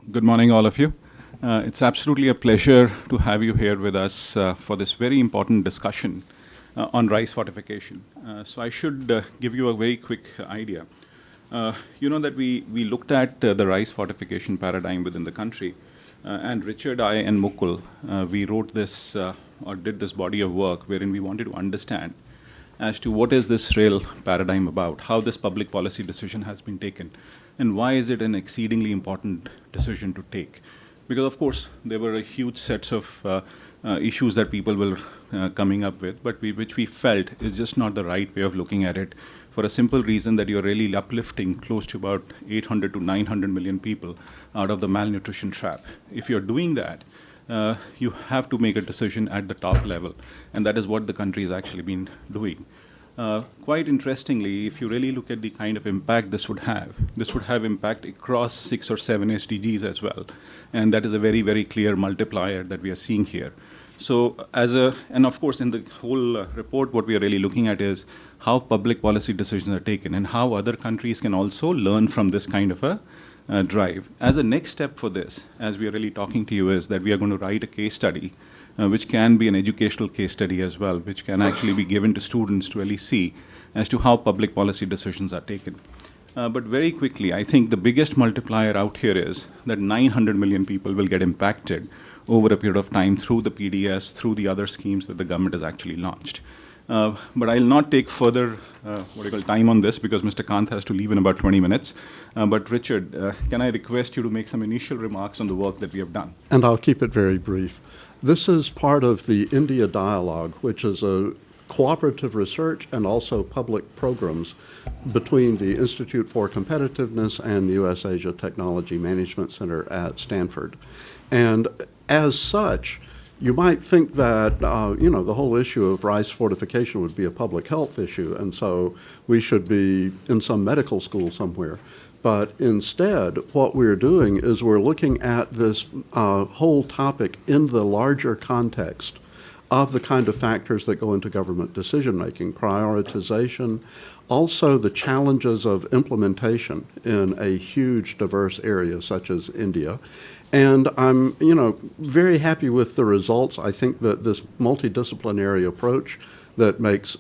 Good morning, all of you. It's absolutely a pleasure to have you here with us for this very important discussion on rice fortification. So I should give you a very quick idea. You know that we looked at the rice fortification paradigm within the country, and Richard, I, and Mukul, we wrote this or did this body of work wherein we wanted to understand as to what is this real paradigm about, how this public policy decision has been taken, and why is it an exceedingly important decision to take. Because of course, there were a huge sets of issues that people were coming up with, but which we felt is just not the right way of looking at it, for a simple reason that you're really uplifting close to about 800 to 900 million people out of the malnutrition trap. If you're doing that, you have to make a decision at the top level, and that is what the country has actually been doing. Quite interestingly, if you really look at the kind of impact this would have impact across 6 or 7 SDGs as well, and that is a very, very clear multiplier that we are seeing here. So and of course in the whole report, what we are really looking at is how public policy decisions are taken and how other countries can also learn from this kind of a drive. As a next step for this, as we are really talking to you, is that we are going to write a case study, which can be an educational case study as well, which can actually be given to students to really see as to how public policy decisions are taken. But very quickly, I think the biggest multiplier out here is that 900 million people will get impacted over a period of time through the PDS, through the other schemes that the government has actually launched. But I'll not take further time on this because Mr. Kant has to leave in about 20 minutes. But Richard, can I request you to make some initial remarks on the work that we have done? And I'll keep it very brief. This is part of the India Dialogue, which is a cooperative research and also public programs between the Institute for Competitiveness and the U.S. Asia Technology Management Center at Stanford. And as such, you might think that, the whole issue of rice fortification would be a public health issue, and so we should be in some medical school somewhere. But instead, what we're doing is we're looking at this whole topic in the larger context of the kind of factors that go into government decision-making, prioritization, also the challenges of implementation in a huge, diverse area such as India. And I'm, very happy with the results. I think that this multidisciplinary approach that makes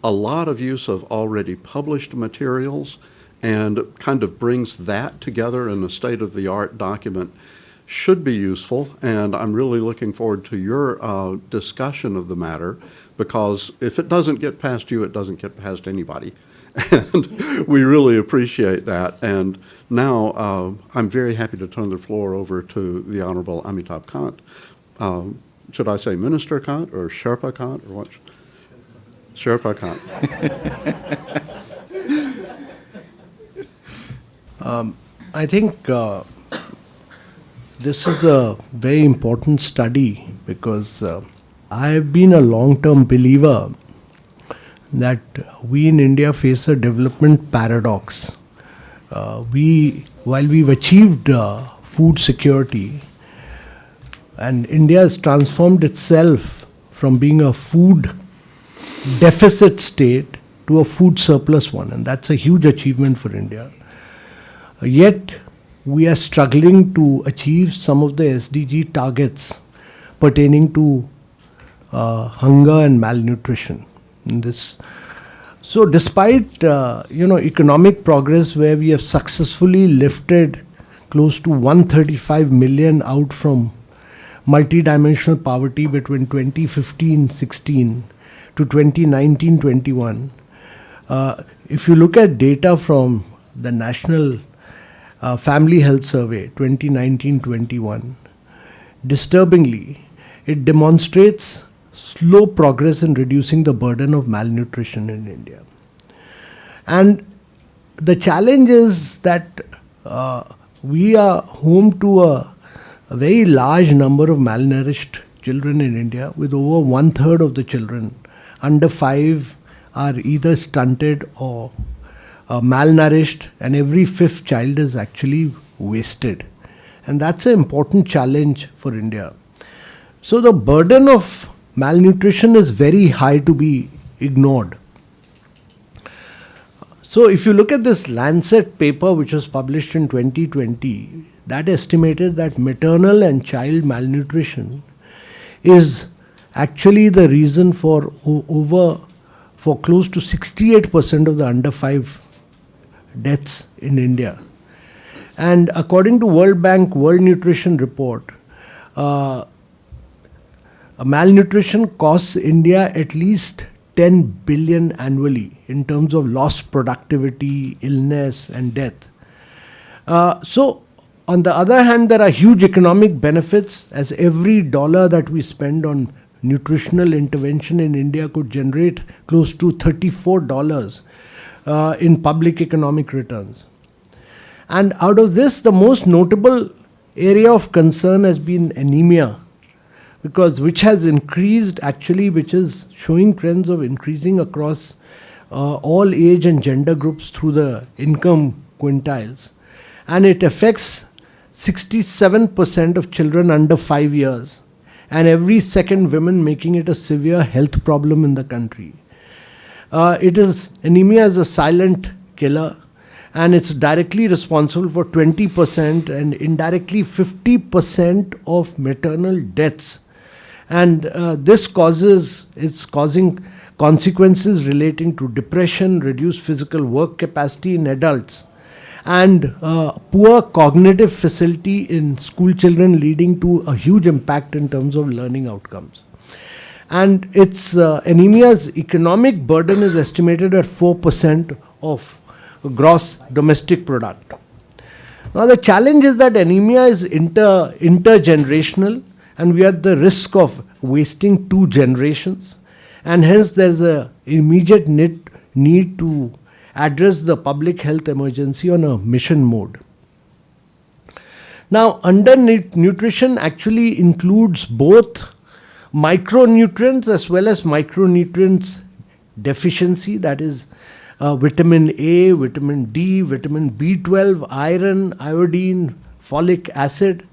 a lot of use of already published materials and kind of brings that together in a state-of-the-art document should be useful. And I'm really looking forward to your discussion of the matter, because if it doesn't get past you, it doesn't get past anybody. And we really appreciate that. And now I'm very happy to turn the floor over to the Honorable Amitabh Kant. Should I say Minister Kant or Sherpa Kant or what? Sherpa Kant. I think this is a very important study because I have been a long-term believer that we in India face a development paradox. While we've achieved food security, and India has transformed itself from being a food deficit state to a food surplus one, and that's a huge achievement for India. Yet, we are struggling to achieve some of the SDG targets pertaining to hunger and malnutrition. So despite economic progress where we have successfully lifted close to 135 million out from multidimensional poverty between 2015-16 to 2019-21, if you look at data from the National Family Health Survey 2019-21, disturbingly, it demonstrates slow progress in reducing the burden of malnutrition in India. And the challenge is that we are home to a very large number of malnourished children in India, with over 1/3 of the children under 5 are either stunted or malnourished, and every 5th child is actually wasted. And that's an important challenge for India. So the burden of malnutrition is very high to be ignored. So if you look at this Lancet paper which was published in 2020, that estimated that maternal and child malnutrition is actually the reason for close to 68% of the under 5 deaths in India. And according to World Bank World Nutrition Report, malnutrition costs India at least 10 billion annually in terms of lost productivity, illness and death. So on the other hand, there are huge economic benefits, as every dollar that we spend on nutritional intervention in India could generate close to $34 in public economic returns. And out of this, the most notable area of concern has been anemia, which has increased actually, which is showing trends of increasing across all age and gender groups through the income quintiles. And it affects 67% of children under 5 years, and every second woman, making it a severe health problem in the country. Anemia is a silent killer, and it's directly responsible for 20% and indirectly 50% of maternal deaths. And it's causing consequences relating to depression, reduced physical work capacity in adults, and poor cognitive facility in school children, leading to a huge impact in terms of learning outcomes. And anemia's economic burden is estimated at 4% of gross domestic product. Now the challenge is that anemia is intergenerational, and we are at the risk of wasting 2 generations, and hence there is an immediate need to address the public health emergency on a mission mode. Now, undernutrition actually includes both micronutrients as well as micronutrients deficiency, that is vitamin A, vitamin D, vitamin B12, iron, iodine, folic acid.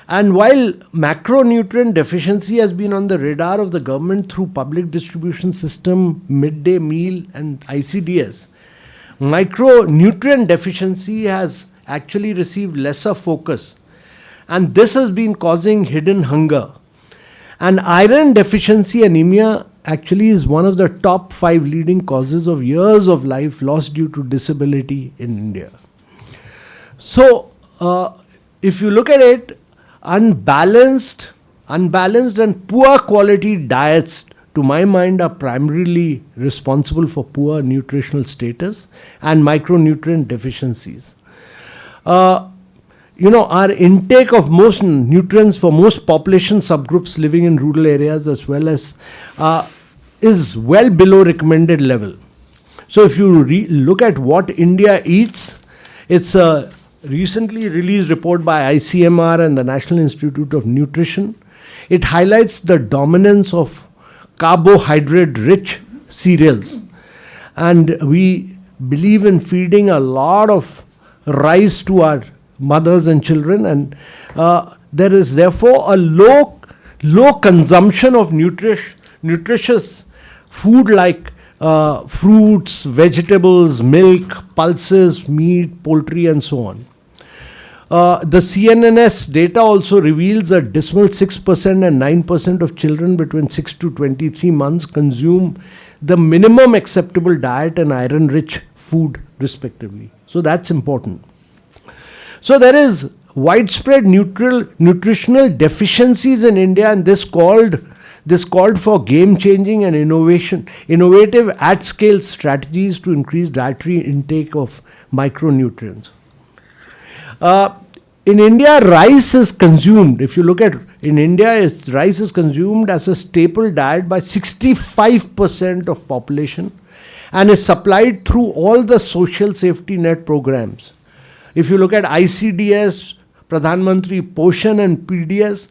And while macronutrient deficiency has been on the radar of the government through public distribution system, midday meal and ICDS, micronutrient deficiency has actually received lesser focus, and this has been causing hidden hunger. And iron deficiency anemia actually is one of the top 5 leading causes of years of life lost due to disability in India. So if you look at it, unbalanced and poor quality diets, to my mind, are primarily responsible for poor nutritional status and micronutrient deficiencies. Our intake of most nutrients for most population subgroups living in rural areas as well as is well below recommended level. So if you look at what India eats, it's a recently released report by ICMR and the National Institute of Nutrition. It highlights the dominance of carbohydrate-rich cereals. And we believe in feeding a lot of rice to our mothers and children, and there is therefore a low consumption of nutritious food like fruits, vegetables, milk, pulses, meat, poultry, and so on. The CNNS data also reveals a dismal 6% and 9% of children between 6 to 23 months consume the minimum acceptable diet and iron-rich food, respectively. So that's important. So there is widespread nutritional deficiencies in India, and this called for game-changing and innovative at-scale strategies to increase dietary intake of micronutrients. In India, rice is consumed. If you look at in India, rice is consumed as a staple diet by 65% of population and is supplied through all the social safety net programs. If you look at ICDS, Pradhan Mantri Poshan and PDS,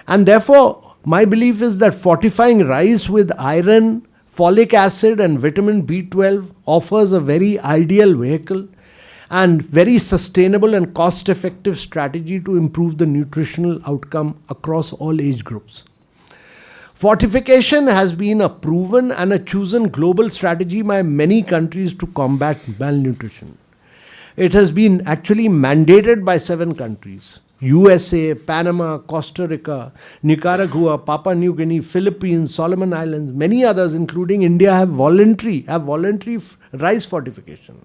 and therefore my belief is that fortifying rice with iron, folic acid and vitamin B12 offers a very ideal vehicle and very sustainable and cost-effective strategy to improve the nutritional outcome across all age groups. Fortification has been a proven and a chosen global strategy by many countries to combat malnutrition. It has been actually mandated by 7 countries: USA, Panama, Costa Rica, Nicaragua, Papua New Guinea, Philippines, Solomon Islands, many others, including India, have voluntary rice fortification.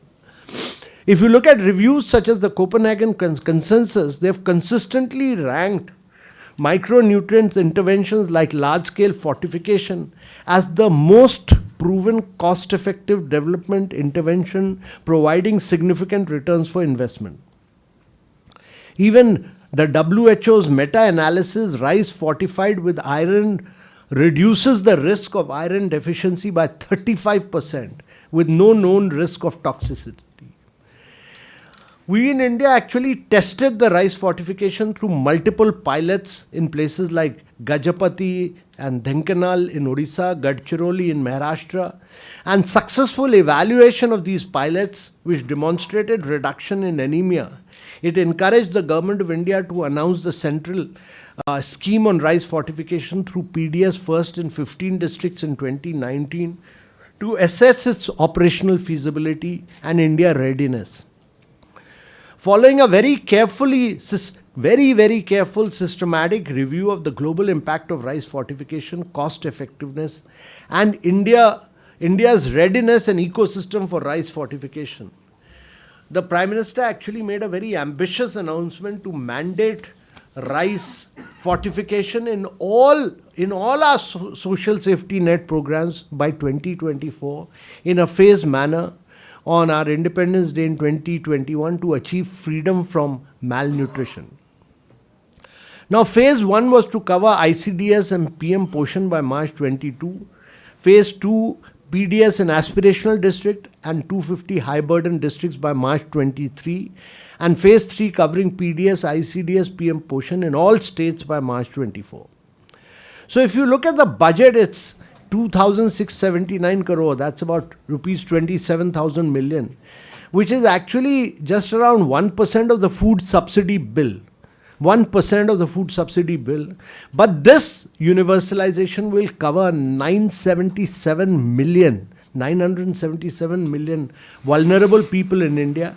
If you look at reviews such as the Copenhagen Consensus, they have consistently ranked micronutrients interventions like large-scale fortification as the most proven cost-effective development intervention providing significant returns for investment. Even the WHO's meta-analysis, rice fortified with iron reduces the risk of iron deficiency by 35% with no known risk of toxicity. We in India actually tested the rice fortification through multiple pilots in places like Gajapati and Dhenkanal in Odisha, Gadchiroli in Maharashtra, and successful evaluation of these pilots, which demonstrated reduction in anemia. It encouraged the government of India to announce the central scheme on rice fortification through PDS first in 15 districts in 2019 to assess its operational feasibility and India readiness. Following a very careful systematic review of the global impact of rice fortification, cost effectiveness, and India's readiness and ecosystem for rice fortification, the Prime Minister actually made a very ambitious announcement to mandate rice fortification in all our social safety net programs by 2024 in a phased manner on our Independence Day in 2021 to achieve freedom from malnutrition. Now, phase 1 was to cover ICDS and PM Poshan by March 22, phase 2 PDS in aspirational district and 250 high burden districts by March 23, and phase 3 covering PDS, ICDS, PM Poshan in all states by March 24. So if you look at the budget, it's 2,679 crore, that's about rupees 27,000 million, which is actually just around 1% of the food subsidy bill. 1% of the food subsidy bill. But this universalization will cover 977 million vulnerable people in India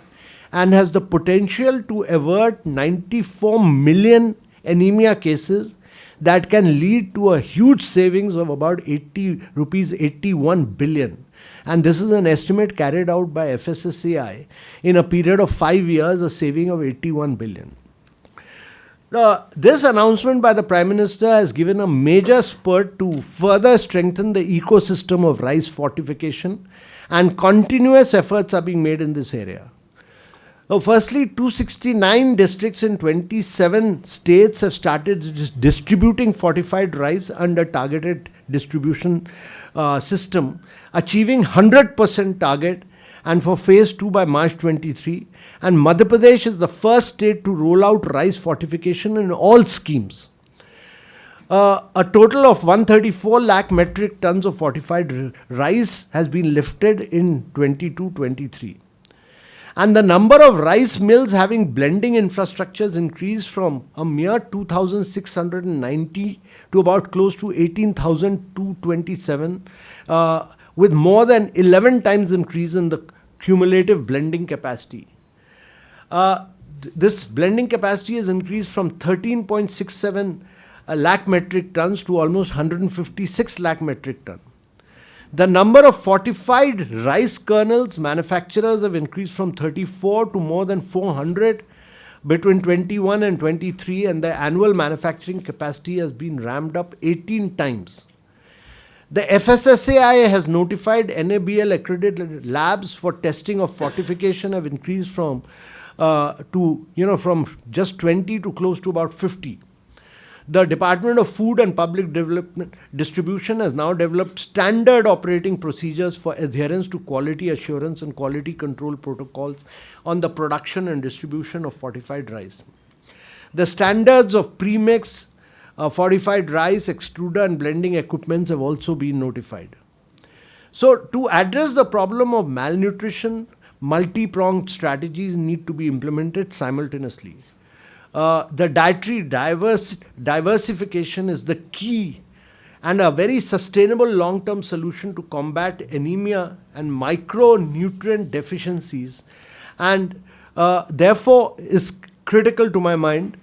and has the potential to avert 94 million anemia cases that can lead to a huge savings of about rupees 81 billion. And this is an estimate carried out by FSSAI in a period of 5 years, a saving of 81 billion. This announcement by the Prime Minister has given a major spurt to further strengthen the ecosystem of rice fortification, and continuous efforts are being made in this area. Firstly, 269 districts in 27 states have started distributing fortified rice under targeted distribution system, achieving 100% target, and for phase 2 by March 23. And Madhya Pradesh is the first state to roll out rice fortification in all schemes. A total of 134 lakh metric tons of fortified rice has been lifted in 22-23. And the number of rice mills having blending infrastructures increased from a mere 2,690 to about close to 18,227, with more than 11 times increase in the cumulative blending capacity. This blending capacity has increased from 13.67 lakh metric tons to almost 156 lakh metric tons. The number of fortified rice kernels manufacturers have increased from 34 to more than 400 between 21 and 23, and the annual manufacturing capacity has been ramped up 18 times. The FSSAI has notified NABL accredited labs for testing of fortification have increased from just 20 to close to about 50. The Department of Food and Public Distribution has now developed standard operating procedures for adherence to quality assurance and quality control protocols on the production and distribution of fortified rice. The standards of premix, fortified rice, extruder and blending equipments have also been notified. So to address the problem of malnutrition, multi-pronged strategies need to be implemented simultaneously. The dietary diversification is the key and a very sustainable long-term solution to combat anemia and micronutrient deficiencies. And therefore is critical to my mind.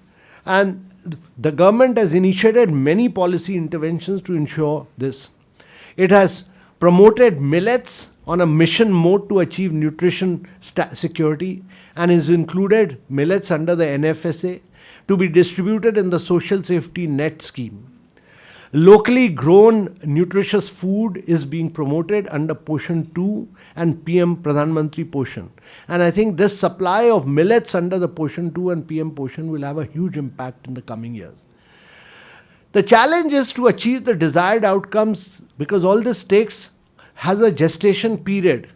And the government has initiated many policy interventions to ensure this. It has promoted millets on a mission mode to achieve nutrition security, and has included millets under the NFSA to be distributed in the social safety net scheme. Locally grown nutritious food is being promoted under Poshan 2 and PM Pradhan Mantri Poshan. And I think this supply of millets under the Poshan 2 and PM Poshan will have a huge impact in the coming years. The challenge is to achieve the desired outcomes, because all this has a gestation period.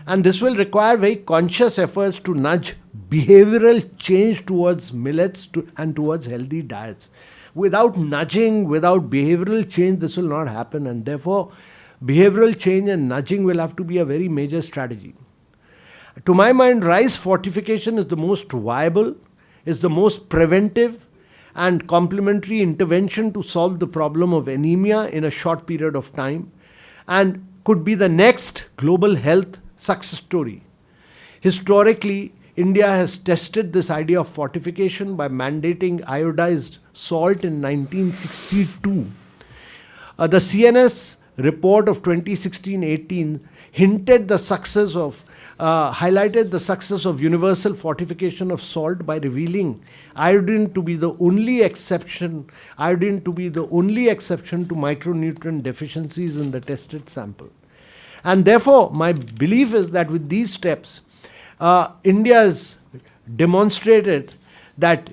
And this will require very conscious efforts to nudge behavioral change towards millets and towards healthy diets. Without nudging, without behavioral change, this will not happen. And therefore, behavioral change and nudging will have to be a very major strategy. To my mind, rice fortification is the most viable, is the most preventive and complementary intervention to solve the problem of anemia in a short period of time, and could be the next global health success story. Historically, India has tested this idea of fortification by mandating iodized salt in 1962. The CNS report of 2016-18 highlighted the success of universal fortification of salt by revealing iodine to be the only exception to micronutrient deficiencies in the tested sample. And therefore, my belief is that with these steps, India has demonstrated that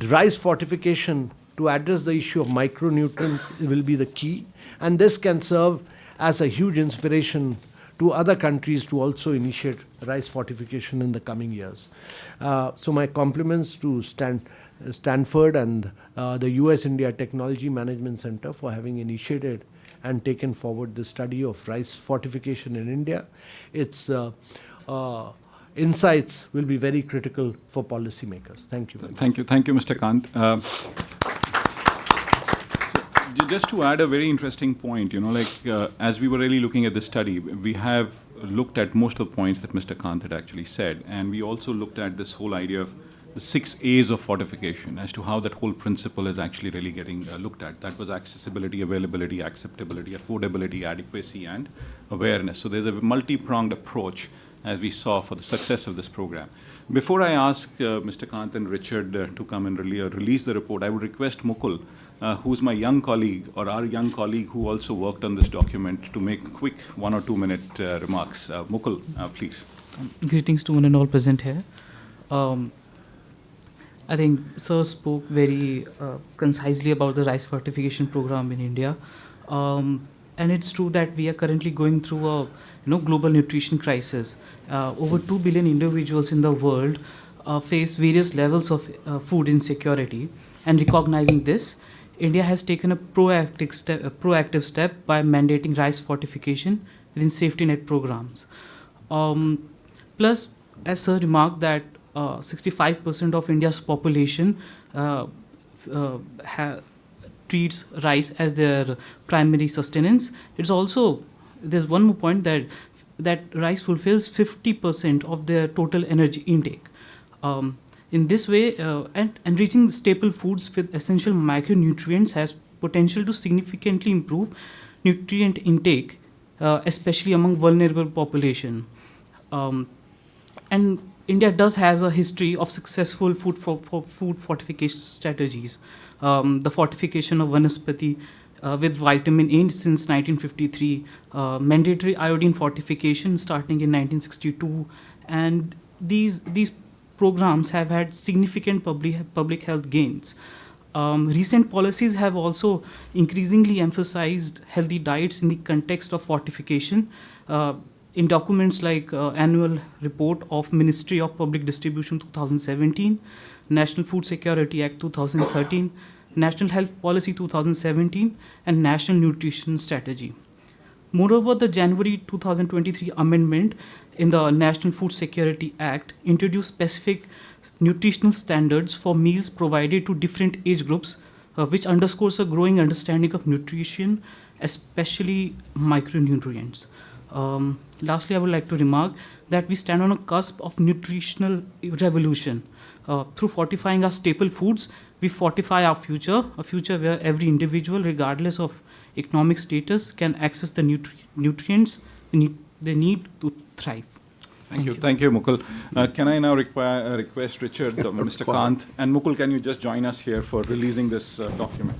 rice fortification to address the issue of micronutrients will be the key, and this can serve as a huge inspiration to other countries to also initiate rice fortification in the coming years. So my compliments to Stanford and the US-India Technology Management Center for having initiated and taken forward the study of rice fortification in India. Its insights will be very critical for policymakers. Thank you. Thank you, Mr. Kant. Just to add a very interesting point, as we were really looking at this study, we have looked at most of the points that Mr. Kant had actually said, and we also looked at this whole idea of the 6 A's of fortification as to how that whole principle is actually really getting looked at. That was accessibility, availability, acceptability, affordability, adequacy, and awareness. So there's a multi-pronged approach, as we saw, for the success of this program. Before I ask Mr. Kant and Richard to come and release the report, I would request Mukul, who's my young colleague, or our young colleague who also worked on this document, to make quick 1 or 2 minute remarks. Mukul, please. Greetings to one and all present here. I think Sir spoke very concisely about the rice fortification program in India. And it's true that we are currently going through a global nutrition crisis. Over 2 billion individuals in the world face various levels of food insecurity. And recognizing this, India has taken a proactive step by mandating rice fortification within safety net programs. Plus, as Sir remarked, that 65% of India's population treats rice as their primary sustenance. It's also, there's one more point, that rice fulfills 50% of their total energy intake. In this way, enriching staple foods with essential micronutrients has potential to significantly improve nutrient intake, especially among vulnerable population. And India has a history of successful food fortification strategies. The fortification of Vanaspati with vitamin A since 1953, mandatory iodine fortification starting in 1962, and these programs have had significant public health gains. Recent policies have also increasingly emphasized healthy diets in the context of fortification. In documents like Annual Report of Ministry of Public Distribution 2017, National Food Security Act 2013, National Health Policy 2017, and National Nutrition Strategy. Moreover, the January 2023 amendment in the National Food Security Act introduced specific nutritional standards for meals provided to different age groups, which underscores a growing understanding of nutrition, especially micronutrients. Lastly, I would like to remark that we stand on a cusp of nutritional revolution. Through fortifying our staple foods, we fortify our future, a future where every individual, regardless of economic status, can access the nutrients they need to thrive. Thank you, Mukul. Can I now request Richard, Mr. Kant, and Mukul, can you just join us here for releasing this document?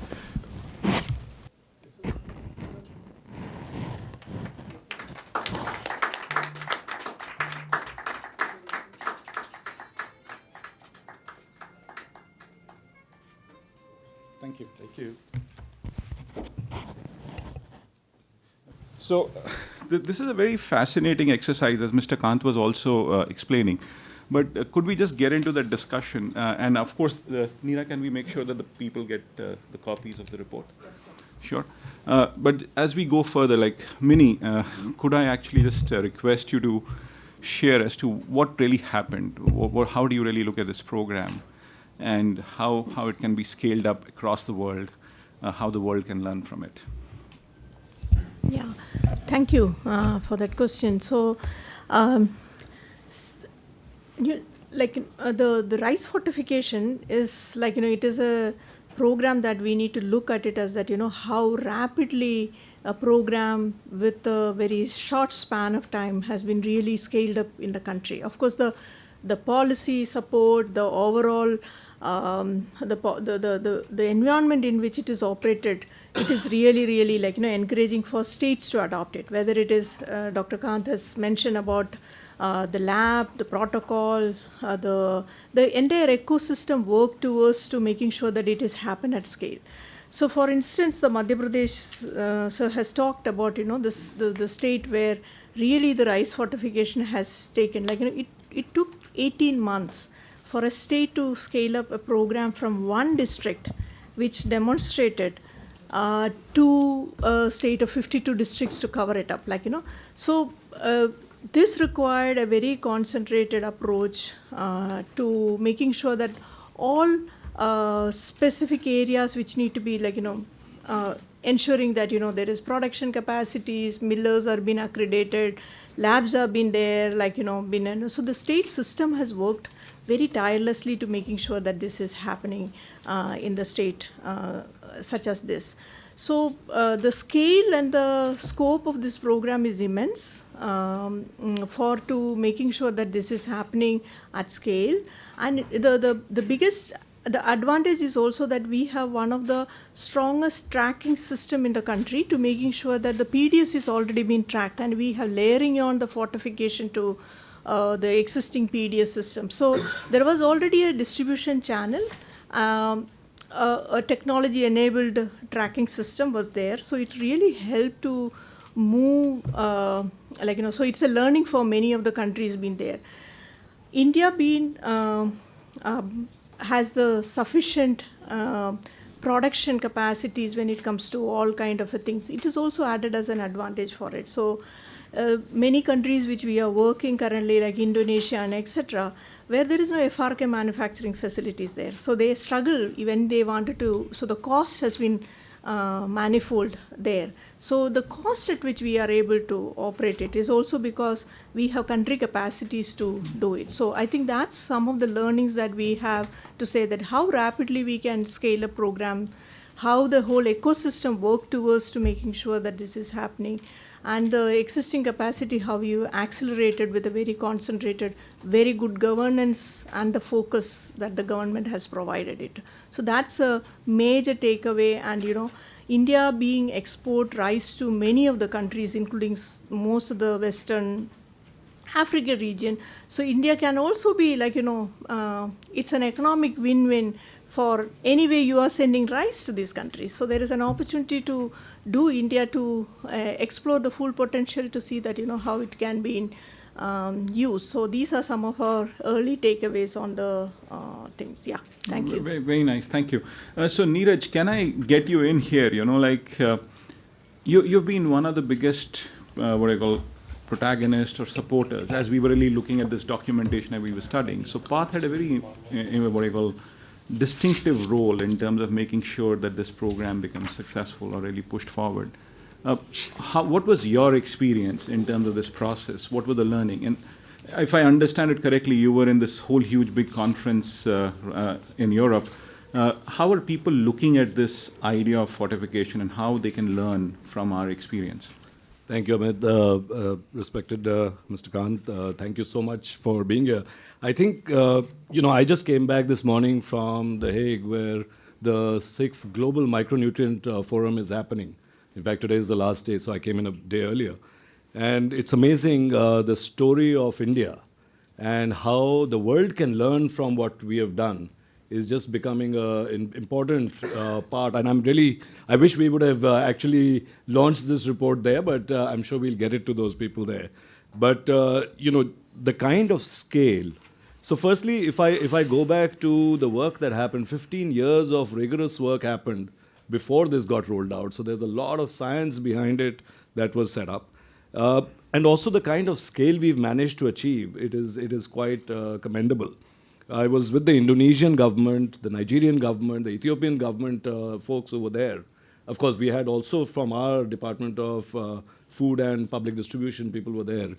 Thank you. Thank you. So, this is a very fascinating exercise, as Mr. Kant was also explaining. But could we just get into that discussion? And of course, Neera, can we make sure that the people get the copies of the report? Sure. But as we go further, like Minnie, could I actually just request you to share as to what really happened? How do you really look at this program? And how it can be scaled up across the world, how the world can learn from it? Yeah, thank you for that question. So, the Rice Fortification is it is a program that we need to look at it as that, how rapidly a program with a very short span of time has been really scaled up in the country. Of course, the policy support, the overall the environment in which it is operated, it is really encouraging for states to adopt it. Whether it is Dr. Kant has mentioned about the lab, the protocol, the entire ecosystem work towards to making sure that it is happen at scale. So, for instance, the Madhya Pradesh sir has talked about the state where really the rice fortification has taken it took 18 months for a state to scale up a program from one district, which demonstrated to a state of 52 districts to cover it up. So this required a very concentrated approach to making sure that all specific areas which need to be ensuring that there is production capacities, millers are being accredited, labs have been there, so the state system has worked very tirelessly to making sure that this is happening in the state such as this. So the scale and the scope of this program is immense for to making sure that this is happening at scale. And the biggest the advantage is also that we have one of the strongest tracking system in the country to making sure that the PDS is already been tracked, and we have layering on the fortification to the existing PDS system. So there was already a distribution channel, a technology enabled tracking system was there. So it really helped to move, so it's a learning for many of the countries been there. India being has the sufficient production capacities when it comes to all kind of things. It is also added as an advantage for it. So many countries which we are working currently, like Indonesia and etc., where there is no FRK manufacturing facilities there. So they struggle when they wanted to, so the cost has been manifold there. So the cost at which we are able to operate it is also because we have country capacities to do it. So I think that's some of the learnings that we have to say that how rapidly we can scale a program, how the whole ecosystem work towards to making sure that this is happening, and the existing capacity, how you accelerated with a very concentrated, very good governance and the focus that the government has provided it. So that's a major takeaway. And India being export rice to many of the countries, including most of the Western Africa region. So India can also be it's an economic win-win for any way you are sending rice to these countries. So there is an opportunity to do India to explore the full potential to see that how it can be used. So these are some of our early takeaways on the things. Yeah, thank you. Very, very nice, thank you. So Neeraj, can I get you in here? You've been one of the biggest, what I call, protagonists or supporters as we were really looking at this documentation that we were studying. So PATH had a very, what I call, distinctive role in terms of making sure that this program becomes successful or really pushed forward. Uh, what was your experience in terms of this process? What was the learning? And if I understand it correctly, you were in this whole huge big conference in Europe. How are people looking at this idea of fortification and how they can learn from our experience? Thank you, Amit. Respected Mr. Kant, thank you so much for being here. I think, I just came back this morning from The Hague, where the 6th Global Micronutrient Forum is happening. In fact, today is the last day, so I came in a day earlier. And it's amazing the story of India and how the world can learn from what we have done is just becoming an important part. And I wish we would have actually launched this report there, but I'm sure we'll get it to those people there. But, the kind of scale. So firstly, if I go back to the work that happened, 15 years of rigorous work happened before this got rolled out. So there's a lot of science behind it that was set up. And also the kind of scale we've managed to achieve, it is quite commendable. I was with the Indonesian government, the Nigerian government, the Ethiopian government folks over there. Of course, we had also from our Department of Food and Public Distribution, people were there.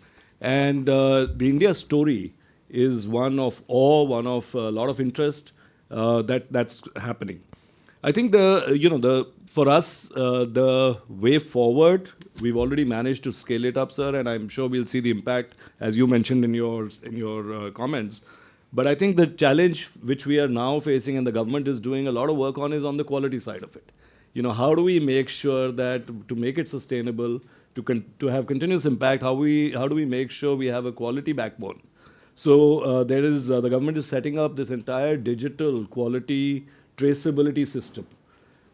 And the India story is one of awe, one of a lot of interest that's happening. I think for us, the way forward, we've already managed to scale it up, sir, and I'm sure we'll see the impact, as you mentioned in your comments. But I think the challenge which we are now facing and the government is doing a lot of work on is on the quality side of it. How do we make sure that to make it sustainable, to have continuous impact, how do we make sure we have a quality backbone? So the government is setting up this entire digital quality traceability system,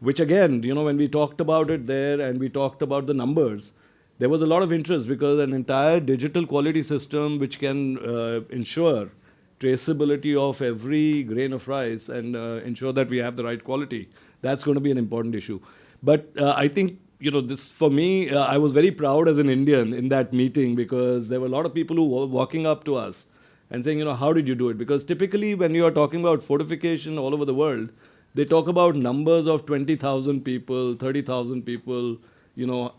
which again, when we talked about it there and we talked about the numbers, there was a lot of interest because an entire digital quality system which can ensure traceability of every grain of rice and ensure that we have the right quality, that's going to be an important issue. But I think, this for me, I was very proud as an Indian in that meeting because there were a lot of people who were walking up to us and saying, how did you do it? Because typically when you are talking about fortification all over the world, they talk about numbers of 20,000 people, 30,000 people,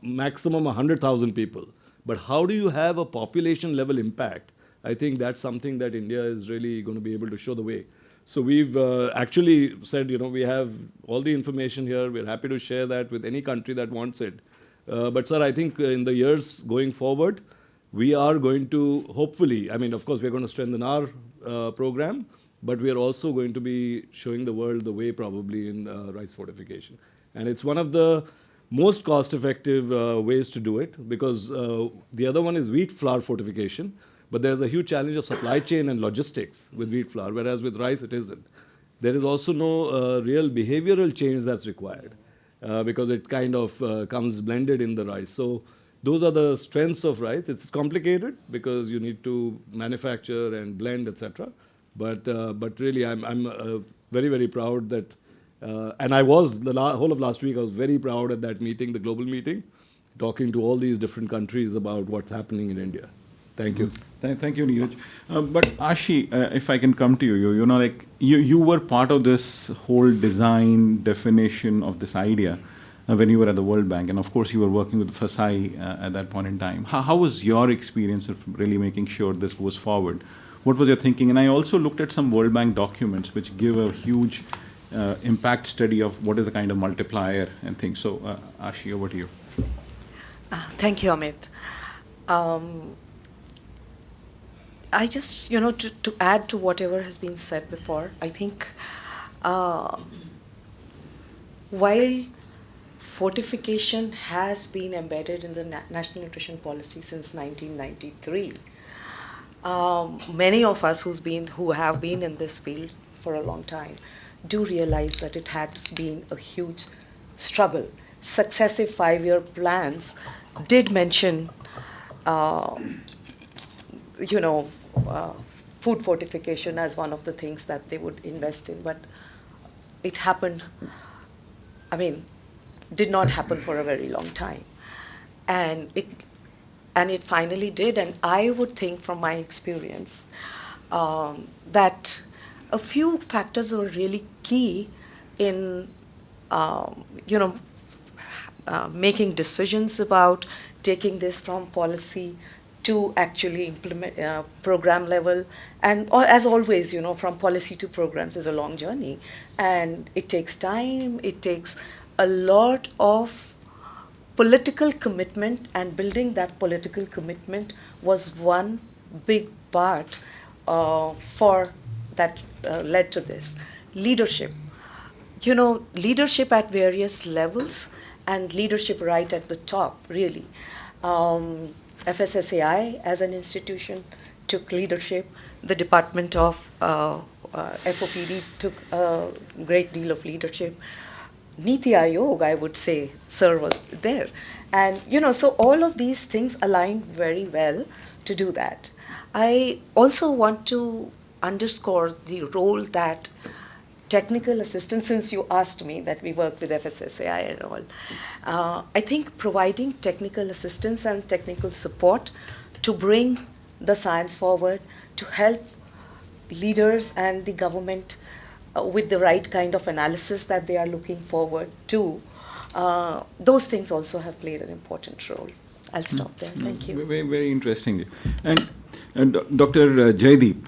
maximum 100,000 people. But how do you have a population level impact? I think that's something that India is really going to be able to show the way. So we've actually said, we have all the information here. We're happy to share that with any country that wants it. But sir, I think in the years going forward, we are going to hopefully, of course, we're going to strengthen our program, but we are also going to be showing the world the way probably in rice fortification. And it's one of the most cost-effective ways to do it because the other one is wheat flour fortification. But there's a huge challenge of supply chain and logistics with wheat flour, whereas with rice it isn't. There is also no real behavioral change that's required because it kind of comes blended in the rice. So those are the strengths of rice. It's complicated because you need to manufacture and blend, etc. But really, I'm very, very proud that, and I was the whole of last week. I was very proud at that meeting, the global meeting, talking to all these different countries about what's happening in India. Thank you. Thank you, Neeraj. But Ashi, if I can come to you, you were part of this whole design definition of this idea when you were at the World Bank, and of course you were working with FSI at that point in time. How was your experience of really making sure this goes forward? What was your thinking? And I also looked at some World Bank documents which give a huge impact study of what is the kind of multiplier and things. So Ashi, over to you. Thank you, Amit. I just, to add to whatever has been said before, I think while fortification has been embedded in the National Nutrition Policy since 1993, many of us who have been in this field for a long time do realize that it has been a huge struggle. Successive 5-year plans did mention food fortification as one of the things that they would invest in, but it happened, did not happen for a very long time. And it finally did, and I would think from my experience that a few factors were really key in, making decisions about taking this from policy to actually implement program level. And as always, from policy to programs is a long journey. And it takes time, it takes a lot of political commitment, and building that political commitment was one big part for that led to this. Leadership. Leadership at various levels and leadership right at the top, really. FSSAI as an institution took leadership. The Department of FOPD took a great deal of leadership. Niti Aayog, I would say, sir, was there. And, so all of these things align very well to do that. I also want to underscore the role that technical assistance, since you asked me that we work with FSSAI and all, I think providing technical assistance and technical support to bring the science forward, to help leaders and the government with the right kind of analysis that they are looking forward to, those things also have played an important role. I'll stop there. Thank you. Very, very interesting. And Dr. Jaideep,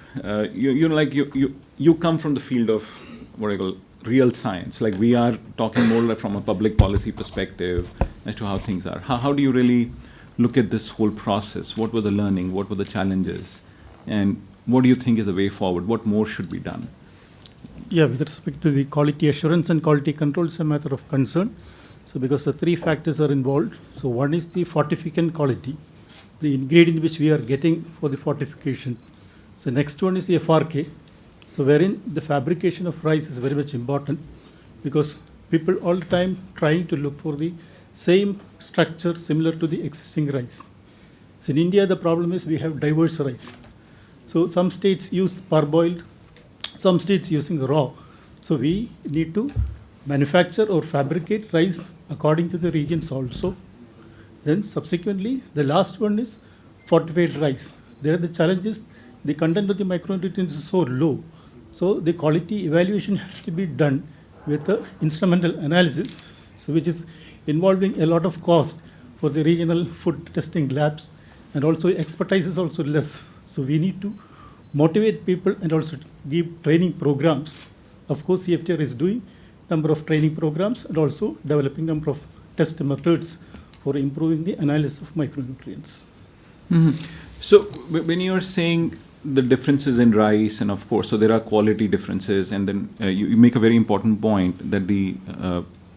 you come from the field of what I call real science. Like, we are talking more from a public policy perspective as to how things are. How do you really look at this whole process? What were the learning? What were the challenges? And what do you think is the way forward? What more should be done? Yeah, with respect to the quality assurance and quality control, it's a matter of concern. So because the three factors are involved. So one is the fortificant quality, the ingredient which we are getting for the fortification. So next one is the FRK. So wherein the fabrication of rice is very much important, because people all the time trying to look for the same structure similar to the existing rice. So in India, the problem is we have diverse rice. So some states use parboiled, some states using raw. So we need to manufacture or fabricate rice according to the regions also. Then subsequently, the last one is fortified rice. There the challenge is the content of the micronutrients is so low. So the quality evaluation has to be done with the instrumental analysis, so which is involving a lot of cost for the regional food testing labs, and also expertise is also less. So we need to motivate people and also give training programs. Of course, CFTR is doing number of training programs and also developing number of test methods for improving the analysis of micronutrients. Mm-hmm. So when you're saying the differences in rice, and of course, so there are quality differences, and then you make a very important point that the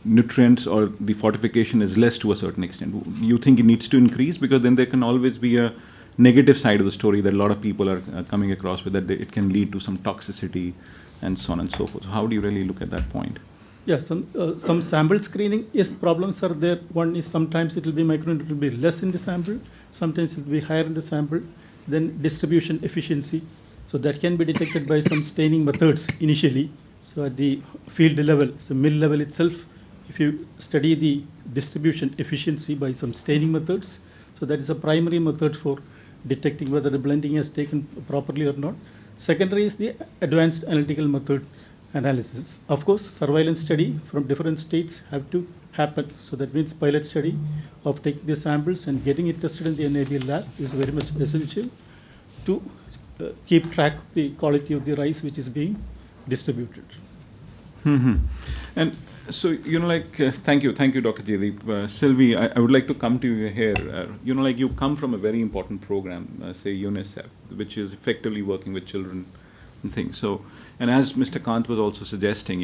nutrients or the fortification is less to a certain extent. You think it needs to increase, because then there can always be a negative side of the story that a lot of people are coming across with, that it can lead to some toxicity and so on and so forth. So how do you really look at that point? Yes, some sample screening, yes, problems are there. One is sometimes it will be micronutrient will be less in the sample, sometimes it will be higher in the sample. Then distribution efficiency, so that can be detected by some staining methods initially. So at the field level, so mill level itself, if you study the distribution efficiency by some staining methods, so that is a primary method for detecting whether the blending has taken properly or not. Secondary is the advanced analytical method analysis. Of course, surveillance study from different states have to happen. So that means pilot study of taking the samples and getting it tested in the NABL lab is very much essential to keep track of the quality of the rice which is being distributed. Mm-hmm. And so, thank you, Dr. Jaideep. Sylvie, I would like to come to you here. You come from a very important program, say UNICEF, which is effectively working with children and things. So, and as Mr. Kant was also suggesting,